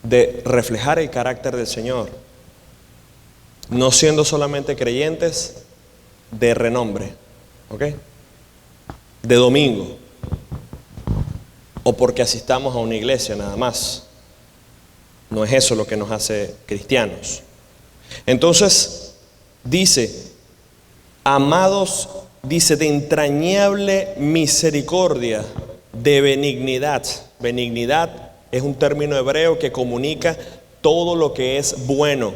de reflejar el carácter del Señor, no siendo solamente creyentes de renombre, ¿ok?, de domingo, o porque asistamos a una iglesia nada más. No es eso lo que nos hace cristianos. Entonces dice, amados, dice, de entrañable misericordia, de benignidad. Benignidad es un término hebreo que comunica todo lo que es bueno,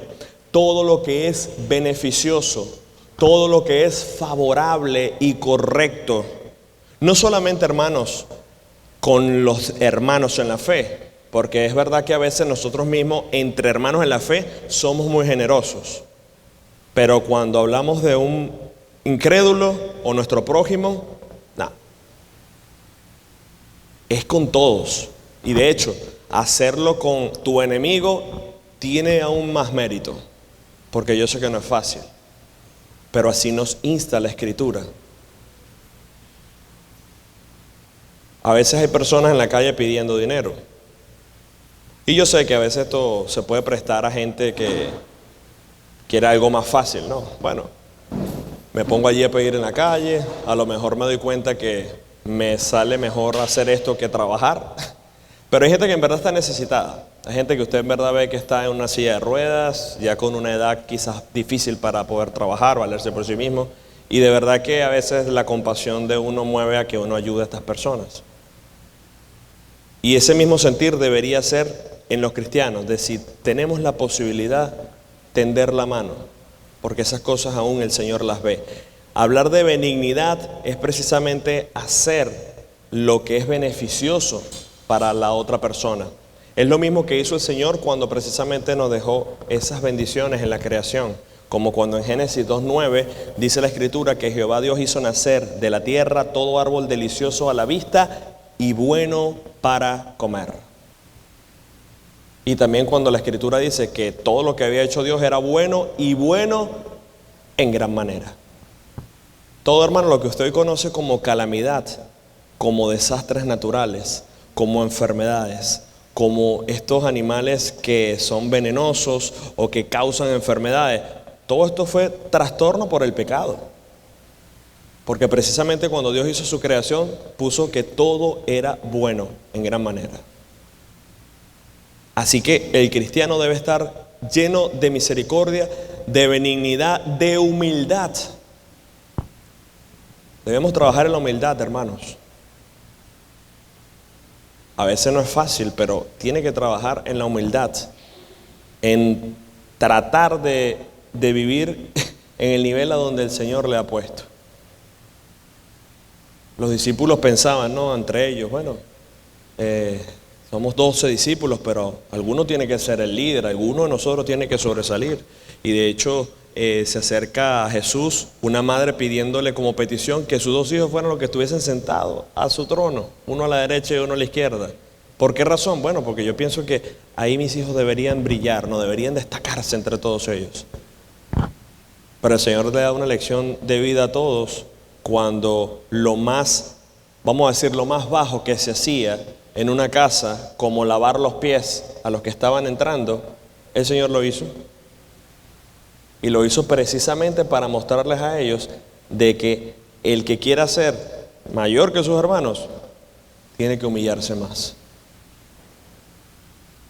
todo lo que es beneficioso, todo lo que es favorable y correcto. No solamente, hermanos, con los hermanos en la fe, porque es verdad que a veces nosotros mismos, entre hermanos en la fe, somos muy generosos. Pero cuando hablamos de un incrédulo o nuestro prójimo, no. Es con todos. Y de hecho, hacerlo con tu enemigo tiene aún más mérito, porque yo sé que no es fácil, pero así nos insta la Escritura. A veces hay personas en la calle pidiendo dinero. Y yo sé que a veces esto se puede prestar a gente que quiere algo más fácil, ¿no? Bueno, me pongo allí a pedir en la calle, a lo mejor me doy cuenta que me sale mejor hacer esto que trabajar. Pero hay gente que en verdad está necesitada. Hay gente que usted en verdad ve que está en una silla de ruedas, ya con una edad quizás difícil para poder trabajar, valerse por sí mismo. Y de verdad que a veces la compasión de uno mueve a que uno ayude a estas personas. Y ese mismo sentir debería ser en los cristianos, de si tenemos la posibilidad, tender la mano, porque esas cosas aún el Señor las ve. Hablar de benignidad es precisamente hacer lo que es beneficioso para la otra persona. Es lo mismo que hizo el Señor cuando precisamente nos dejó esas bendiciones en la creación, como cuando en Génesis 2:9 dice la Escritura que Jehová Dios hizo nacer de la tierra todo árbol delicioso a la vista y bueno para comer. Y también cuando la Escritura dice que todo lo que había hecho Dios era bueno y bueno en gran manera. Todo, hermano, lo que usted hoy conoce como calamidad, como desastres naturales, como enfermedades, como estos animales que son venenosos o que causan enfermedades, todo esto fue trastorno por el pecado. Porque precisamente cuando Dios hizo su creación, puso que todo era bueno en gran manera. Así que el cristiano debe estar lleno de misericordia, de benignidad, de humildad. Debemos trabajar en la humildad, hermanos. A veces no es fácil, pero tiene que trabajar en la humildad, en tratar de vivir en el nivel a donde el Señor le ha puesto. Los discípulos pensaban, ¿no? Entre ellos, bueno, somos 12 discípulos, pero alguno tiene que ser el líder, alguno de nosotros tiene que sobresalir. Y de hecho, se acerca a Jesús una madre pidiéndole como petición que sus 2 hijos fueran los que estuviesen sentados a su trono, uno a la derecha y uno a la izquierda. ¿Por qué razón? Bueno, porque yo pienso que ahí mis hijos deberían brillar, no deberían destacarse entre todos ellos. Pero el Señor le da una lección de vida a todos cuando lo más, vamos a decir, lo más bajo que se hacía en una casa, como lavar los pies a los que estaban entrando, el Señor lo hizo. Y lo hizo precisamente para mostrarles a ellos de que el que quiera ser mayor que sus hermanos, tiene que humillarse más.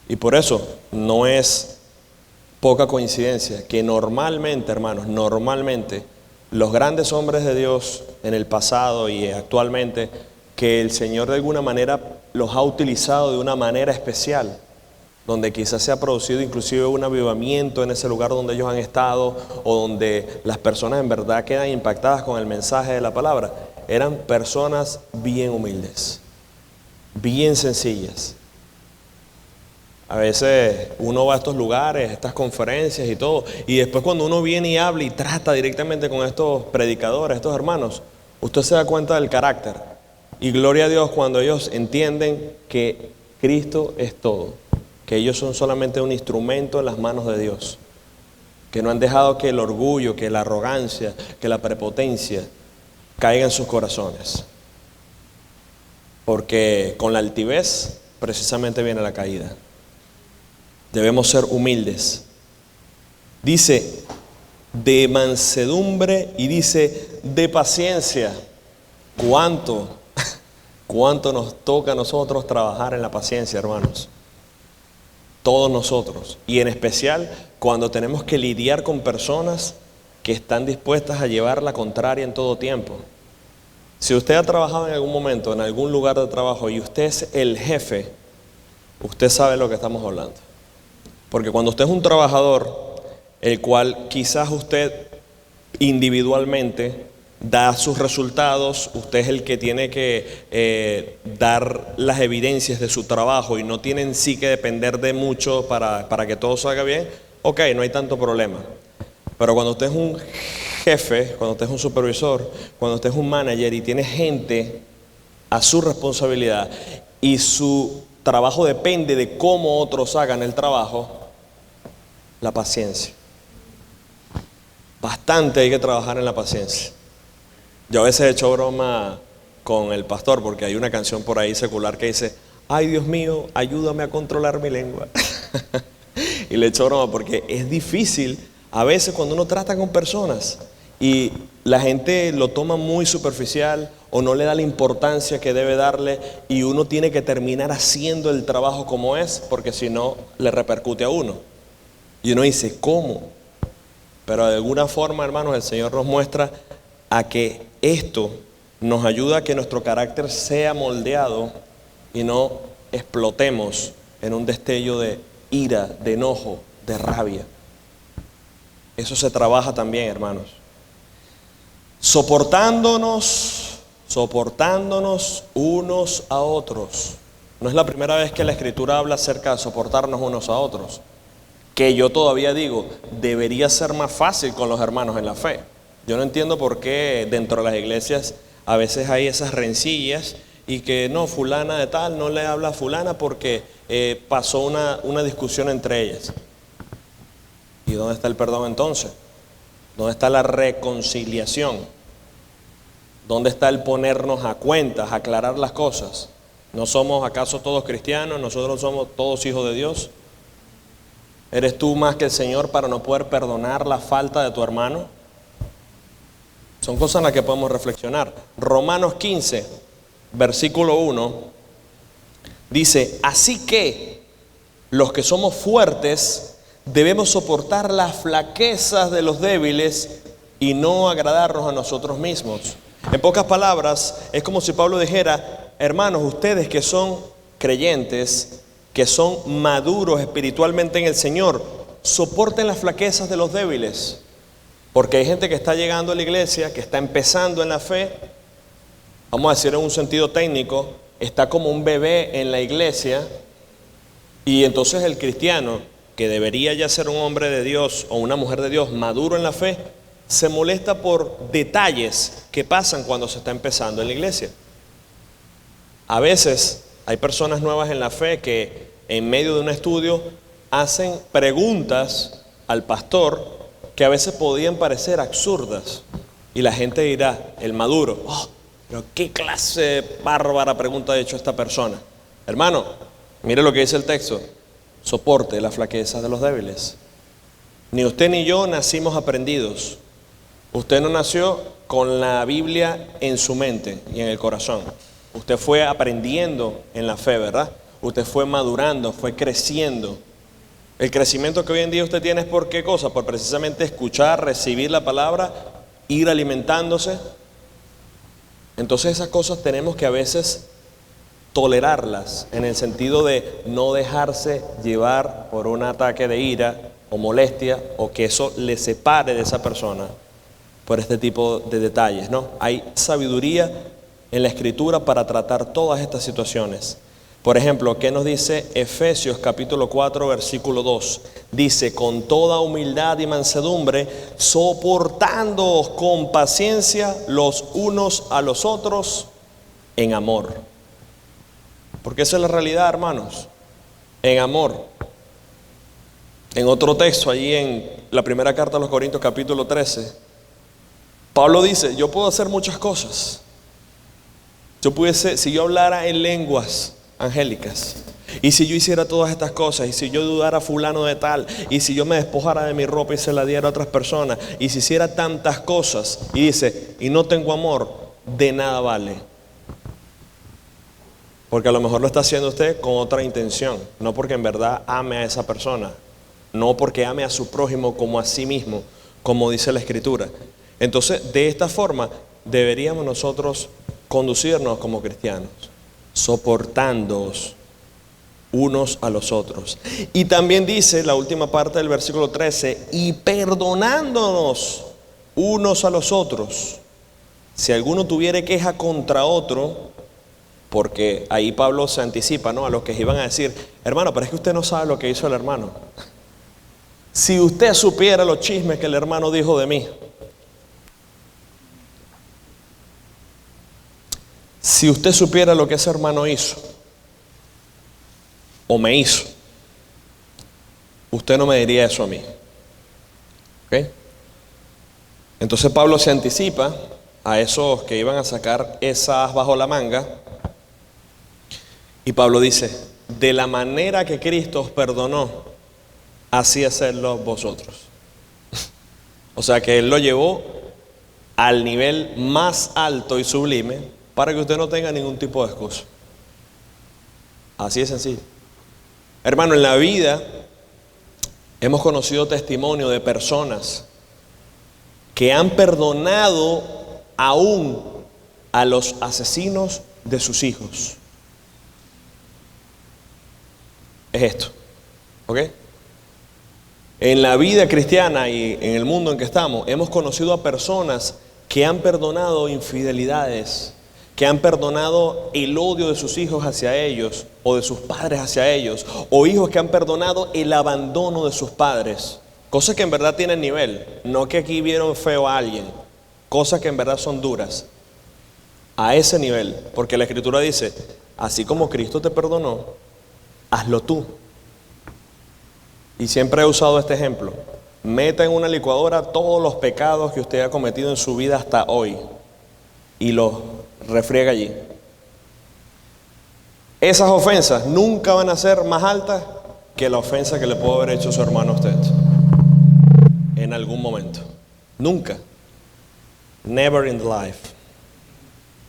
Y por eso no es poca coincidencia que normalmente, hermanos, normalmente los grandes hombres de Dios en el pasado y actualmente, que el Señor de alguna manera los ha utilizado de una manera especial, donde quizás se ha producido inclusive un avivamiento en ese lugar donde ellos han estado, o donde las personas en verdad quedan impactadas con el mensaje de la palabra, eran personas bien humildes, bien sencillas. A veces uno va a estos lugares, estas conferencias y todo, y después cuando uno viene y habla y trata directamente con estos predicadores, estos hermanos, usted se da cuenta del carácter. Y gloria a Dios cuando ellos entienden que Cristo es todo, que ellos son solamente un instrumento en las manos de Dios, que no han dejado que el orgullo, que la arrogancia, que la prepotencia caiga en sus corazones. Porque con la altivez precisamente viene la caída. Debemos ser humildes. Dice de mansedumbre y dice de paciencia. ¿Cuánto nos toca a nosotros trabajar en la paciencia, hermanos? Todos nosotros. Y en especial cuando tenemos que lidiar con personas que están dispuestas a llevar la contraria en todo tiempo. Si usted ha trabajado en algún momento, en algún lugar de trabajo, y usted es el jefe, usted sabe de lo que estamos hablando. Porque cuando usted es un trabajador, el cual quizás usted individualmente da sus resultados, usted es el que tiene que dar las evidencias de su trabajo y no tiene en sí que depender de mucho para que todo salga bien, ok, no hay tanto problema. Pero cuando usted es un jefe, cuando usted es un supervisor, cuando usted es un manager y tiene gente a su responsabilidad y su trabajo depende de cómo otros hagan el trabajo, la paciencia. Bastante hay que trabajar en la paciencia. Yo a veces he hecho broma con el pastor porque hay una canción por ahí secular que dice: ay, Dios mío, ayúdame a controlar mi lengua. Y le echo broma porque es difícil a veces cuando uno trata con personas y la gente lo toma muy superficial o no le da la importancia que debe darle, y uno tiene que terminar haciendo el trabajo como es, porque si no le repercute a uno. Y uno dice, ¿cómo? Pero de alguna forma, hermanos, el Señor nos muestra a que esto nos ayuda a que nuestro carácter sea moldeado y no explotemos en un destello de ira, de enojo, de rabia. Eso se trabaja también, hermanos. Soportándonos unos a otros. No es la primera vez que la Escritura habla acerca de soportarnos unos a otros. Que yo todavía digo, debería ser más fácil con los hermanos en la fe. Yo no entiendo por qué dentro de las iglesias a veces hay esas rencillas y que no, fulana de tal no le habla a fulana porque pasó una discusión entre ellas. ¿Y dónde está el perdón entonces? ¿Dónde está la reconciliación? ¿Dónde está el ponernos a cuentas, aclarar las cosas? ¿No somos acaso todos cristianos? ¿Nosotros somos todos hijos de Dios? ¿Eres tú más que el Señor para no poder perdonar la falta de tu hermano? Son cosas en las que podemos reflexionar. Romanos 15, versículo 1, dice: así que los que somos fuertes debemos soportar las flaquezas de los débiles y no agradarnos a nosotros mismos. En pocas palabras, es como si Pablo dijera: hermanos, ustedes que son creyentes, que son maduros espiritualmente en el Señor, soporten las flaquezas de los débiles. Porque hay gente que está llegando a la iglesia, que está empezando en la fe, vamos a decir en un sentido técnico, está como un bebé en la iglesia, y entonces el cristiano, que debería ya ser un hombre de Dios o una mujer de Dios maduro en la fe, se molesta por detalles que pasan cuando se está empezando en la iglesia. A veces hay personas nuevas en la fe que en medio de un estudio hacen preguntas al pastor que a veces podían parecer absurdas. Y la gente dirá, el maduro, oh, pero qué clase de bárbara pregunta ha hecho esta persona. Hermano, mire lo que dice el texto: soporte las flaquezas de los débiles. Ni usted ni yo nacimos aprendidos. Usted no nació con la Biblia en su mente y en el corazón. Usted fue aprendiendo en la fe, ¿verdad? Usted fue madurando, fue creciendo. El crecimiento que hoy en día usted tiene es por qué cosa, por precisamente escuchar, recibir la palabra, ir alimentándose. Entonces esas cosas tenemos que a veces tolerarlas, en el sentido de no dejarse llevar por un ataque de ira o molestia, o que eso le separe de esa persona por este tipo de detalles, ¿no? Hay sabiduría en la Escritura para tratar todas estas situaciones. Por ejemplo, ¿qué nos dice Efesios capítulo 4 versículo 2? Dice: con toda humildad y mansedumbre, soportándoos con paciencia los unos a los otros en amor. Porque esa es la realidad, hermanos, en amor. En otro texto, allí en la primera carta a los Corintios capítulo 13, Pablo dice: yo puedo hacer muchas cosas. Si yo hablara en lenguas angélicas, y si yo hiciera todas estas cosas, y si yo dudara fulano de tal, y si yo me despojara de mi ropa y se la diera a otras personas, y si hiciera tantas cosas, y dice, y no tengo amor, de nada vale. Porque a lo mejor lo está haciendo usted con otra intención, no porque en verdad ame a esa persona, no porque ame a su prójimo como a sí mismo, como dice la Escritura. Entonces, de esta forma deberíamos nosotros conducirnos como cristianos, soportándoos unos a los otros. Y también dice la última parte del versículo 13: y perdonándonos unos a los otros, si alguno tuviere queja contra otro. Porque ahí Pablo se anticipa, ¿no?, a los que iban a decir: hermano, pero es que usted no sabe lo que hizo el hermano. Si usted supiera los chismes que el hermano dijo de mí. Si usted supiera lo que ese hermano hizo, o me hizo, usted no me diría eso a mí. ¿Ok? Entonces Pablo se anticipa a esos que iban a sacar esas bajo la manga. Y Pablo dice, de la manera que Cristo os perdonó, así hacerlo vosotros. O sea que Él lo llevó al nivel más alto y sublime para que usted no tenga ningún tipo de excusa. Así de sencillo. Hermano, en la vida hemos conocido testimonio de personas que han perdonado aún a los asesinos de sus hijos. Es esto, ¿ok? En la vida cristiana y en el mundo en que estamos, hemos conocido a personas que han perdonado infidelidades, que han perdonado el odio de sus hijos hacia ellos, o de sus padres hacia ellos, o hijos que han perdonado el abandono de sus padres. Cosas que en verdad tienen nivel, no que aquí vieron feo a alguien, cosas que en verdad son duras. A ese nivel, porque la Escritura dice, así como Cristo te perdonó, hazlo tú. Y siempre he usado este ejemplo. Meta en una licuadora todos los pecados que usted ha cometido en su vida hasta hoy y los refriega allí. Esas ofensas nunca van a ser más altas que la ofensa que le pudo haber hecho su hermano a usted en algún momento. Nunca. Never in life.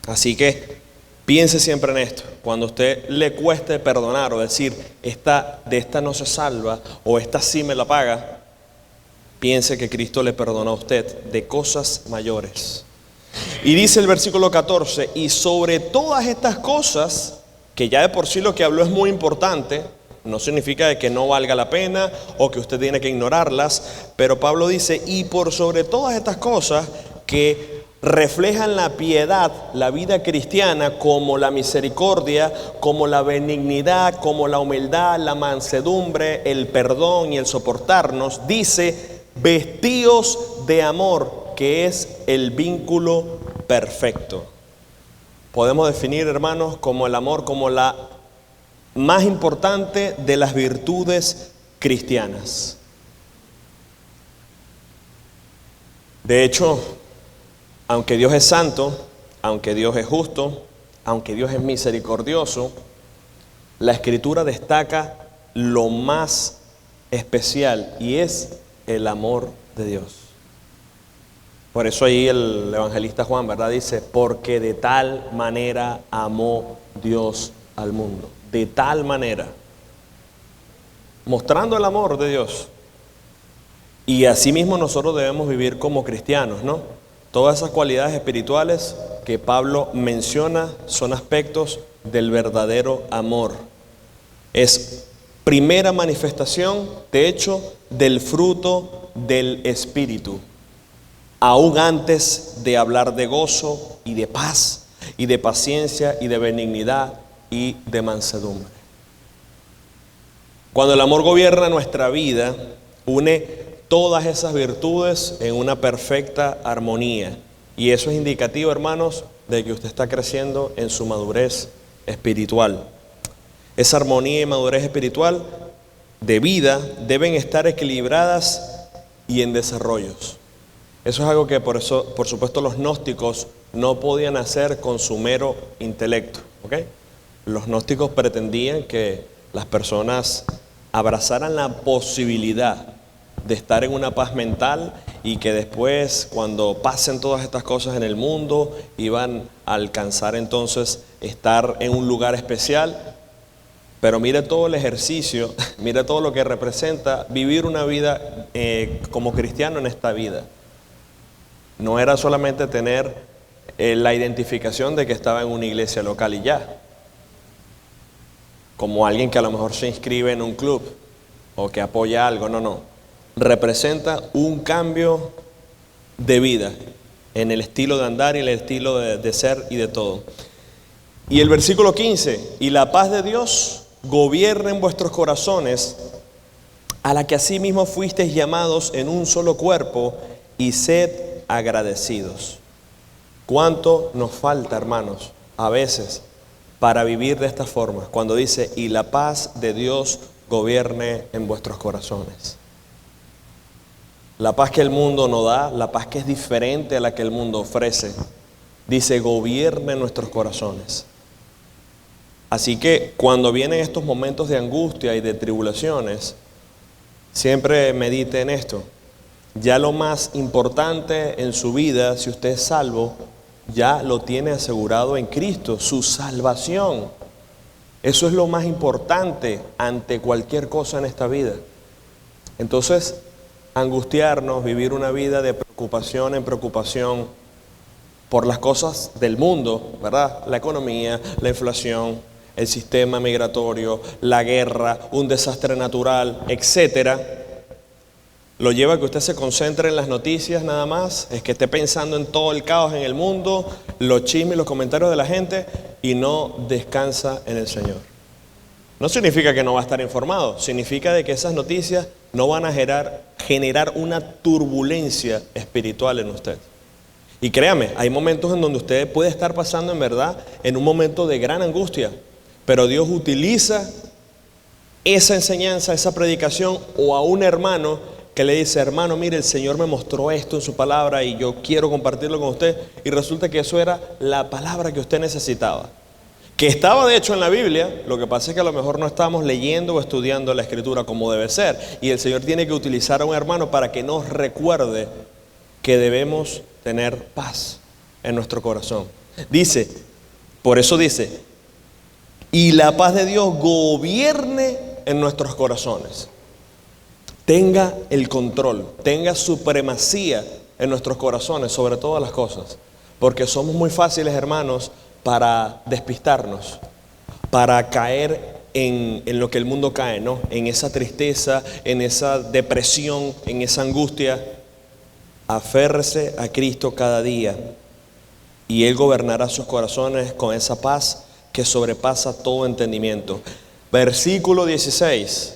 Así que piense siempre en esto. Cuando a usted le cueste perdonar o decir, de esta no se salva o esta sí me la paga, piense que Cristo le perdonó a usted de cosas mayores. Y dice el versículo 14, y sobre todas estas cosas, que ya de por sí lo que habló es muy importante, no significa de que no valga la pena o que usted tiene que ignorarlas, pero Pablo dice, y por sobre todas estas cosas que reflejan la piedad, la vida cristiana, como la misericordia, como la benignidad, como la humildad, la mansedumbre, el perdón y el soportarnos, dice, vestíos de amor, que es el vínculo perfecto. Podemos definir, hermanos, como el amor, como la más importante de las virtudes cristianas. De hecho, aunque Dios es santo, aunque Dios es justo, aunque Dios es misericordioso, la Escritura destaca lo más especial y es el amor de Dios. Por eso ahí el evangelista Juan, ¿verdad? Dice, porque de tal manera amó Dios al mundo. De tal manera. Mostrando el amor de Dios. Y así mismo nosotros debemos vivir como cristianos, ¿no? Todas esas cualidades espirituales que Pablo menciona son aspectos del verdadero amor. Es primera manifestación, de hecho, del fruto del Espíritu. Aún antes de hablar de gozo y de paz y de paciencia y de benignidad y de mansedumbre. Cuando el amor gobierna nuestra vida, une todas esas virtudes en una perfecta armonía. Y eso es indicativo, hermanos, de que usted está creciendo en su madurez espiritual. Esa armonía y madurez espiritual de vida deben estar equilibradas y en desarrollos. Eso es algo que por supuesto los gnósticos no podían hacer con su mero intelecto, ¿ok? Los gnósticos pretendían que las personas abrazaran la posibilidad de estar en una paz mental y que después, cuando pasen todas estas cosas en el mundo, iban a alcanzar entonces estar en un lugar especial. Pero mire todo el ejercicio, mire todo lo que representa vivir una vida como cristiano en esta vida. No era solamente tener la identificación de que estaba en una iglesia local y ya, como alguien que a lo mejor se inscribe en un club o que apoya algo, no. Representa un cambio de vida en el estilo de andar y el estilo de ser y de todo. Y el versículo 15, y la paz de Dios gobierne en vuestros corazones, a la que asimismo fuisteis llamados en un solo cuerpo, y sed agradecidos. ¿Cuánto nos falta, hermanos, a veces para vivir de esta forma, cuando dice, y la paz de Dios gobierne en vuestros corazones. La paz que el mundo no da, la paz que es diferente a la que el mundo ofrece, dice, gobierne en nuestros corazones. Así que cuando vienen estos momentos de angustia y de tribulaciones, siempre medite en esto. Ya lo más importante en su vida, si usted es salvo, ya lo tiene asegurado en Cristo, su salvación. Eso es lo más importante ante cualquier cosa en esta vida. Entonces, angustiarnos, vivir una vida de preocupación en preocupación por las cosas del mundo, ¿verdad? La economía, la inflación, el sistema migratorio, la guerra, un desastre natural, etcétera, lo lleva a que usted se concentre en las noticias nada más, es que esté pensando en todo el caos en el mundo, los chismes, los comentarios de la gente, y no descansa en el Señor. No significa que no va a estar informado, significa de que esas noticias no van a generar una turbulencia espiritual en usted. Y créame, hay momentos en donde usted puede estar pasando en verdad en un momento de gran angustia, pero Dios utiliza esa enseñanza, esa predicación, o a un hermano que le dice, hermano, mire, el Señor me mostró esto en su palabra y yo quiero compartirlo con usted, y resulta que eso era la palabra que usted necesitaba, que estaba de hecho en la Biblia. Lo que pasa es que a lo mejor no estamos leyendo o estudiando la Escritura como debe ser, y el Señor tiene que utilizar a un hermano para que nos recuerde que debemos tener paz en nuestro corazón. Dice, por eso dice, y la paz de Dios gobierne en nuestros corazones. Tenga el control, tenga supremacía en nuestros corazones sobre todas las cosas. Porque somos muy fáciles, hermanos, para despistarnos, para caer en lo que el mundo cae, ¿no? En esa tristeza, en esa depresión, en esa angustia. Aférrese a Cristo cada día y Él gobernará sus corazones con esa paz que sobrepasa todo entendimiento. Versículo 16,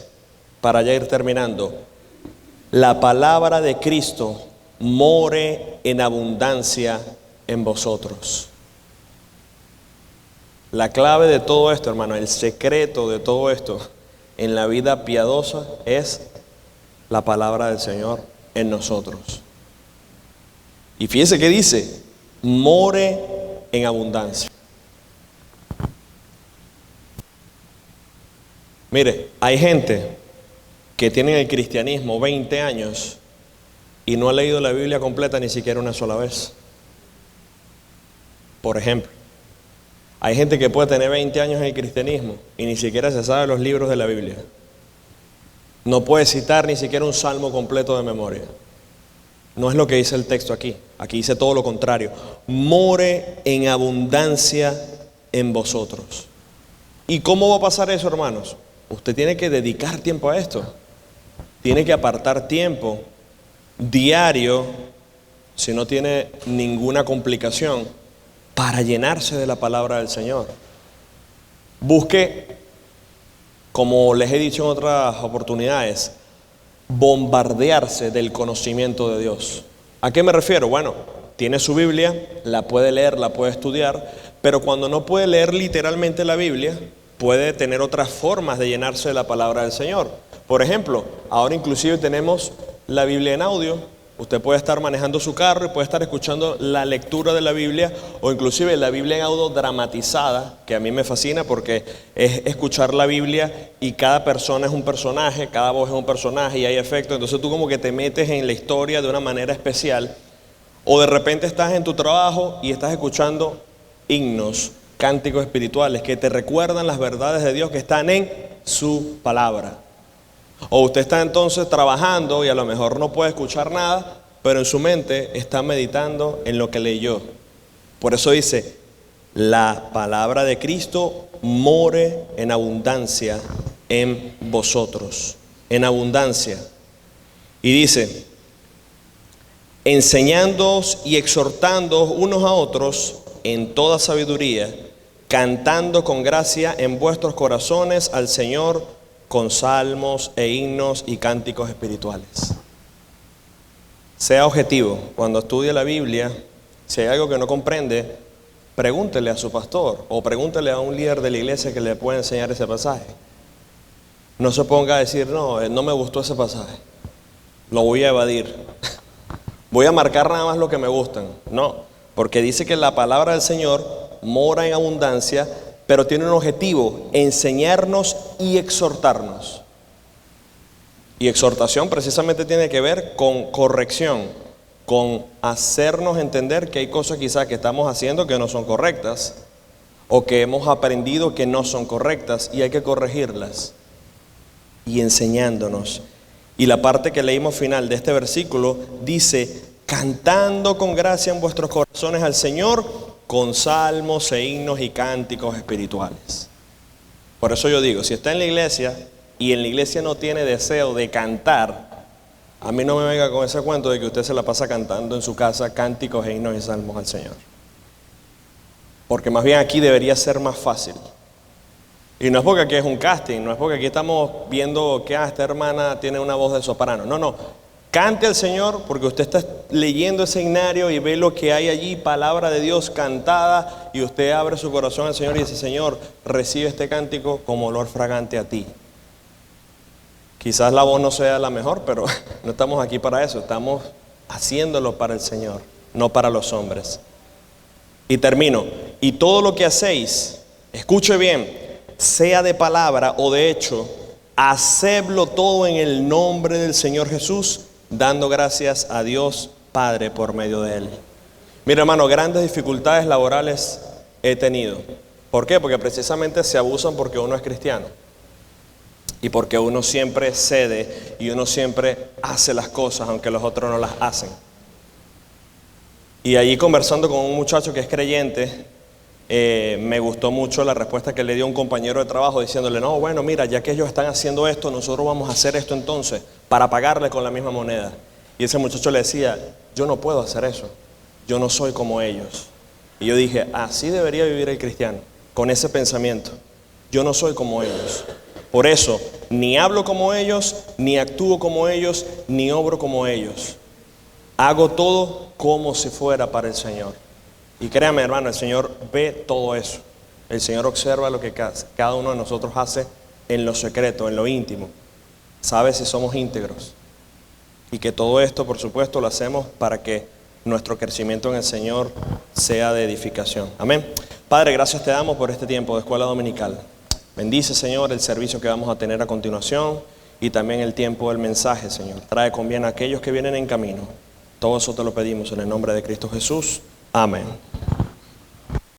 para ya ir terminando. La palabra de Cristo more en abundancia en vosotros. La clave de todo esto, hermano, el secreto de todo esto en la vida piadosa es la palabra del Señor en nosotros. Y fíjese que dice, more en abundancia. Mire, hay gente que tiene el cristianismo 20 años y no ha leído la Biblia completa ni siquiera una sola vez. Por ejemplo, hay gente que puede tener 20 años en el cristianismo y ni siquiera se sabe los libros de la Biblia. No puede citar ni siquiera un salmo completo de memoria. No es lo que dice el texto aquí. Aquí dice todo lo contrario. More en abundancia en vosotros. ¿Y cómo va a pasar eso, hermanos? Usted tiene que dedicar tiempo a esto. Tiene que apartar tiempo diario, si no tiene ninguna complicación, para llenarse de la palabra del Señor. Busque, como les he dicho en otras oportunidades, bombardearse del conocimiento de Dios. ¿A qué me refiero? Bueno, tiene su Biblia, la puede leer, la puede estudiar, pero cuando no puede leer literalmente la Biblia, puede tener otras formas de llenarse de la palabra del Señor. Por ejemplo, ahora inclusive tenemos la Biblia en audio. Usted puede estar manejando su carro y puede estar escuchando la lectura de la Biblia, o inclusive la Biblia en audio dramatizada, que a mí me fascina porque es escuchar la Biblia y cada persona es un personaje, cada voz es un personaje y hay efectos. Entonces tú como que te metes en la historia de una manera especial. O de repente estás en tu trabajo y estás escuchando himnos, cánticos espirituales que te recuerdan las verdades de Dios que están en su palabra. O usted está entonces trabajando y a lo mejor no puede escuchar nada, pero en su mente está meditando en lo que leyó. Por eso dice, la palabra de Cristo more en abundancia en vosotros. En abundancia. Y dice, enseñándoos y exhortándoos unos a otros en toda sabiduría, cantando con gracia en vuestros corazones al Señor con salmos e himnos y cánticos espirituales. Sea objetivo. Cuando estudie la Biblia, si hay algo que no comprende, pregúntele a su pastor o pregúntele a un líder de la iglesia que le pueda enseñar ese pasaje. No se ponga a decir, no, no me gustó ese pasaje, lo voy a evadir, voy a marcar nada más lo que me gustan. No, porque dice que la palabra del Señor mora en abundancia, pero tiene un objetivo: enseñarnos y exhortarnos. Y exhortación precisamente tiene que ver con corrección, con hacernos entender que hay cosas quizás que estamos haciendo que no son correctas, o que hemos aprendido que no son correctas y hay que corregirlas, y enseñándonos. Y la parte que leímos final de este versículo dice: cantando con gracia en vuestros corazones al Señor, con salmos e himnos y cánticos espirituales. Por eso yo digo, si está en la iglesia y en la iglesia no tiene deseo de cantar, a mí no me venga con ese cuento de que usted se la pasa cantando en su casa cánticos e himnos y salmos al Señor. Porque más bien aquí debería ser más fácil. Y no es porque aquí es un casting, no es porque aquí estamos viendo que esta hermana tiene una voz de soprano. No, no. Cante al Señor porque usted está leyendo ese himnario y ve lo que hay allí, palabra de Dios cantada, y usted abre su corazón al Señor y dice: Señor, recibe este cántico como olor fragante a ti. Quizás la voz no sea la mejor, pero no estamos aquí para eso, estamos haciéndolo para el Señor, no para los hombres. Y termino: y todo lo que hacéis, escuche bien, sea de palabra o de hecho, hacedlo todo en el nombre del Señor Jesús, dando gracias a Dios Padre por medio de Él. Mira, hermano, grandes dificultades laborales he tenido. ¿Por qué? Porque precisamente se abusan porque uno es cristiano. Y porque uno siempre cede y uno siempre hace las cosas aunque los otros no las hacen. Y allí conversando con un muchacho que es creyente, me gustó mucho la respuesta que le dio un compañero de trabajo diciéndole: no, bueno, mira, ya que ellos están haciendo esto, nosotros vamos a hacer esto entonces para pagarle con la misma moneda. Y ese muchacho le decía: yo no puedo hacer eso, yo no soy como ellos. Y yo dije: así debería vivir el cristiano, con ese pensamiento: yo no soy como ellos. Por eso, ni hablo como ellos, ni actúo como ellos, ni obro como ellos. Hago todo como si fuera para el Señor. Y créame, hermano, el Señor ve todo eso. El Señor observa lo que cada uno de nosotros hace en lo secreto, en lo íntimo. Sabe si somos íntegros. Y que todo esto, por supuesto, lo hacemos para que nuestro crecimiento en el Señor sea de edificación. Amén. Padre, gracias te damos por este tiempo de escuela dominical. Bendice, Señor, el servicio que vamos a tener a continuación y también el tiempo del mensaje, Señor. Trae con bien a aquellos que vienen en camino. Todo eso te lo pedimos en el nombre de Cristo Jesús. Amén.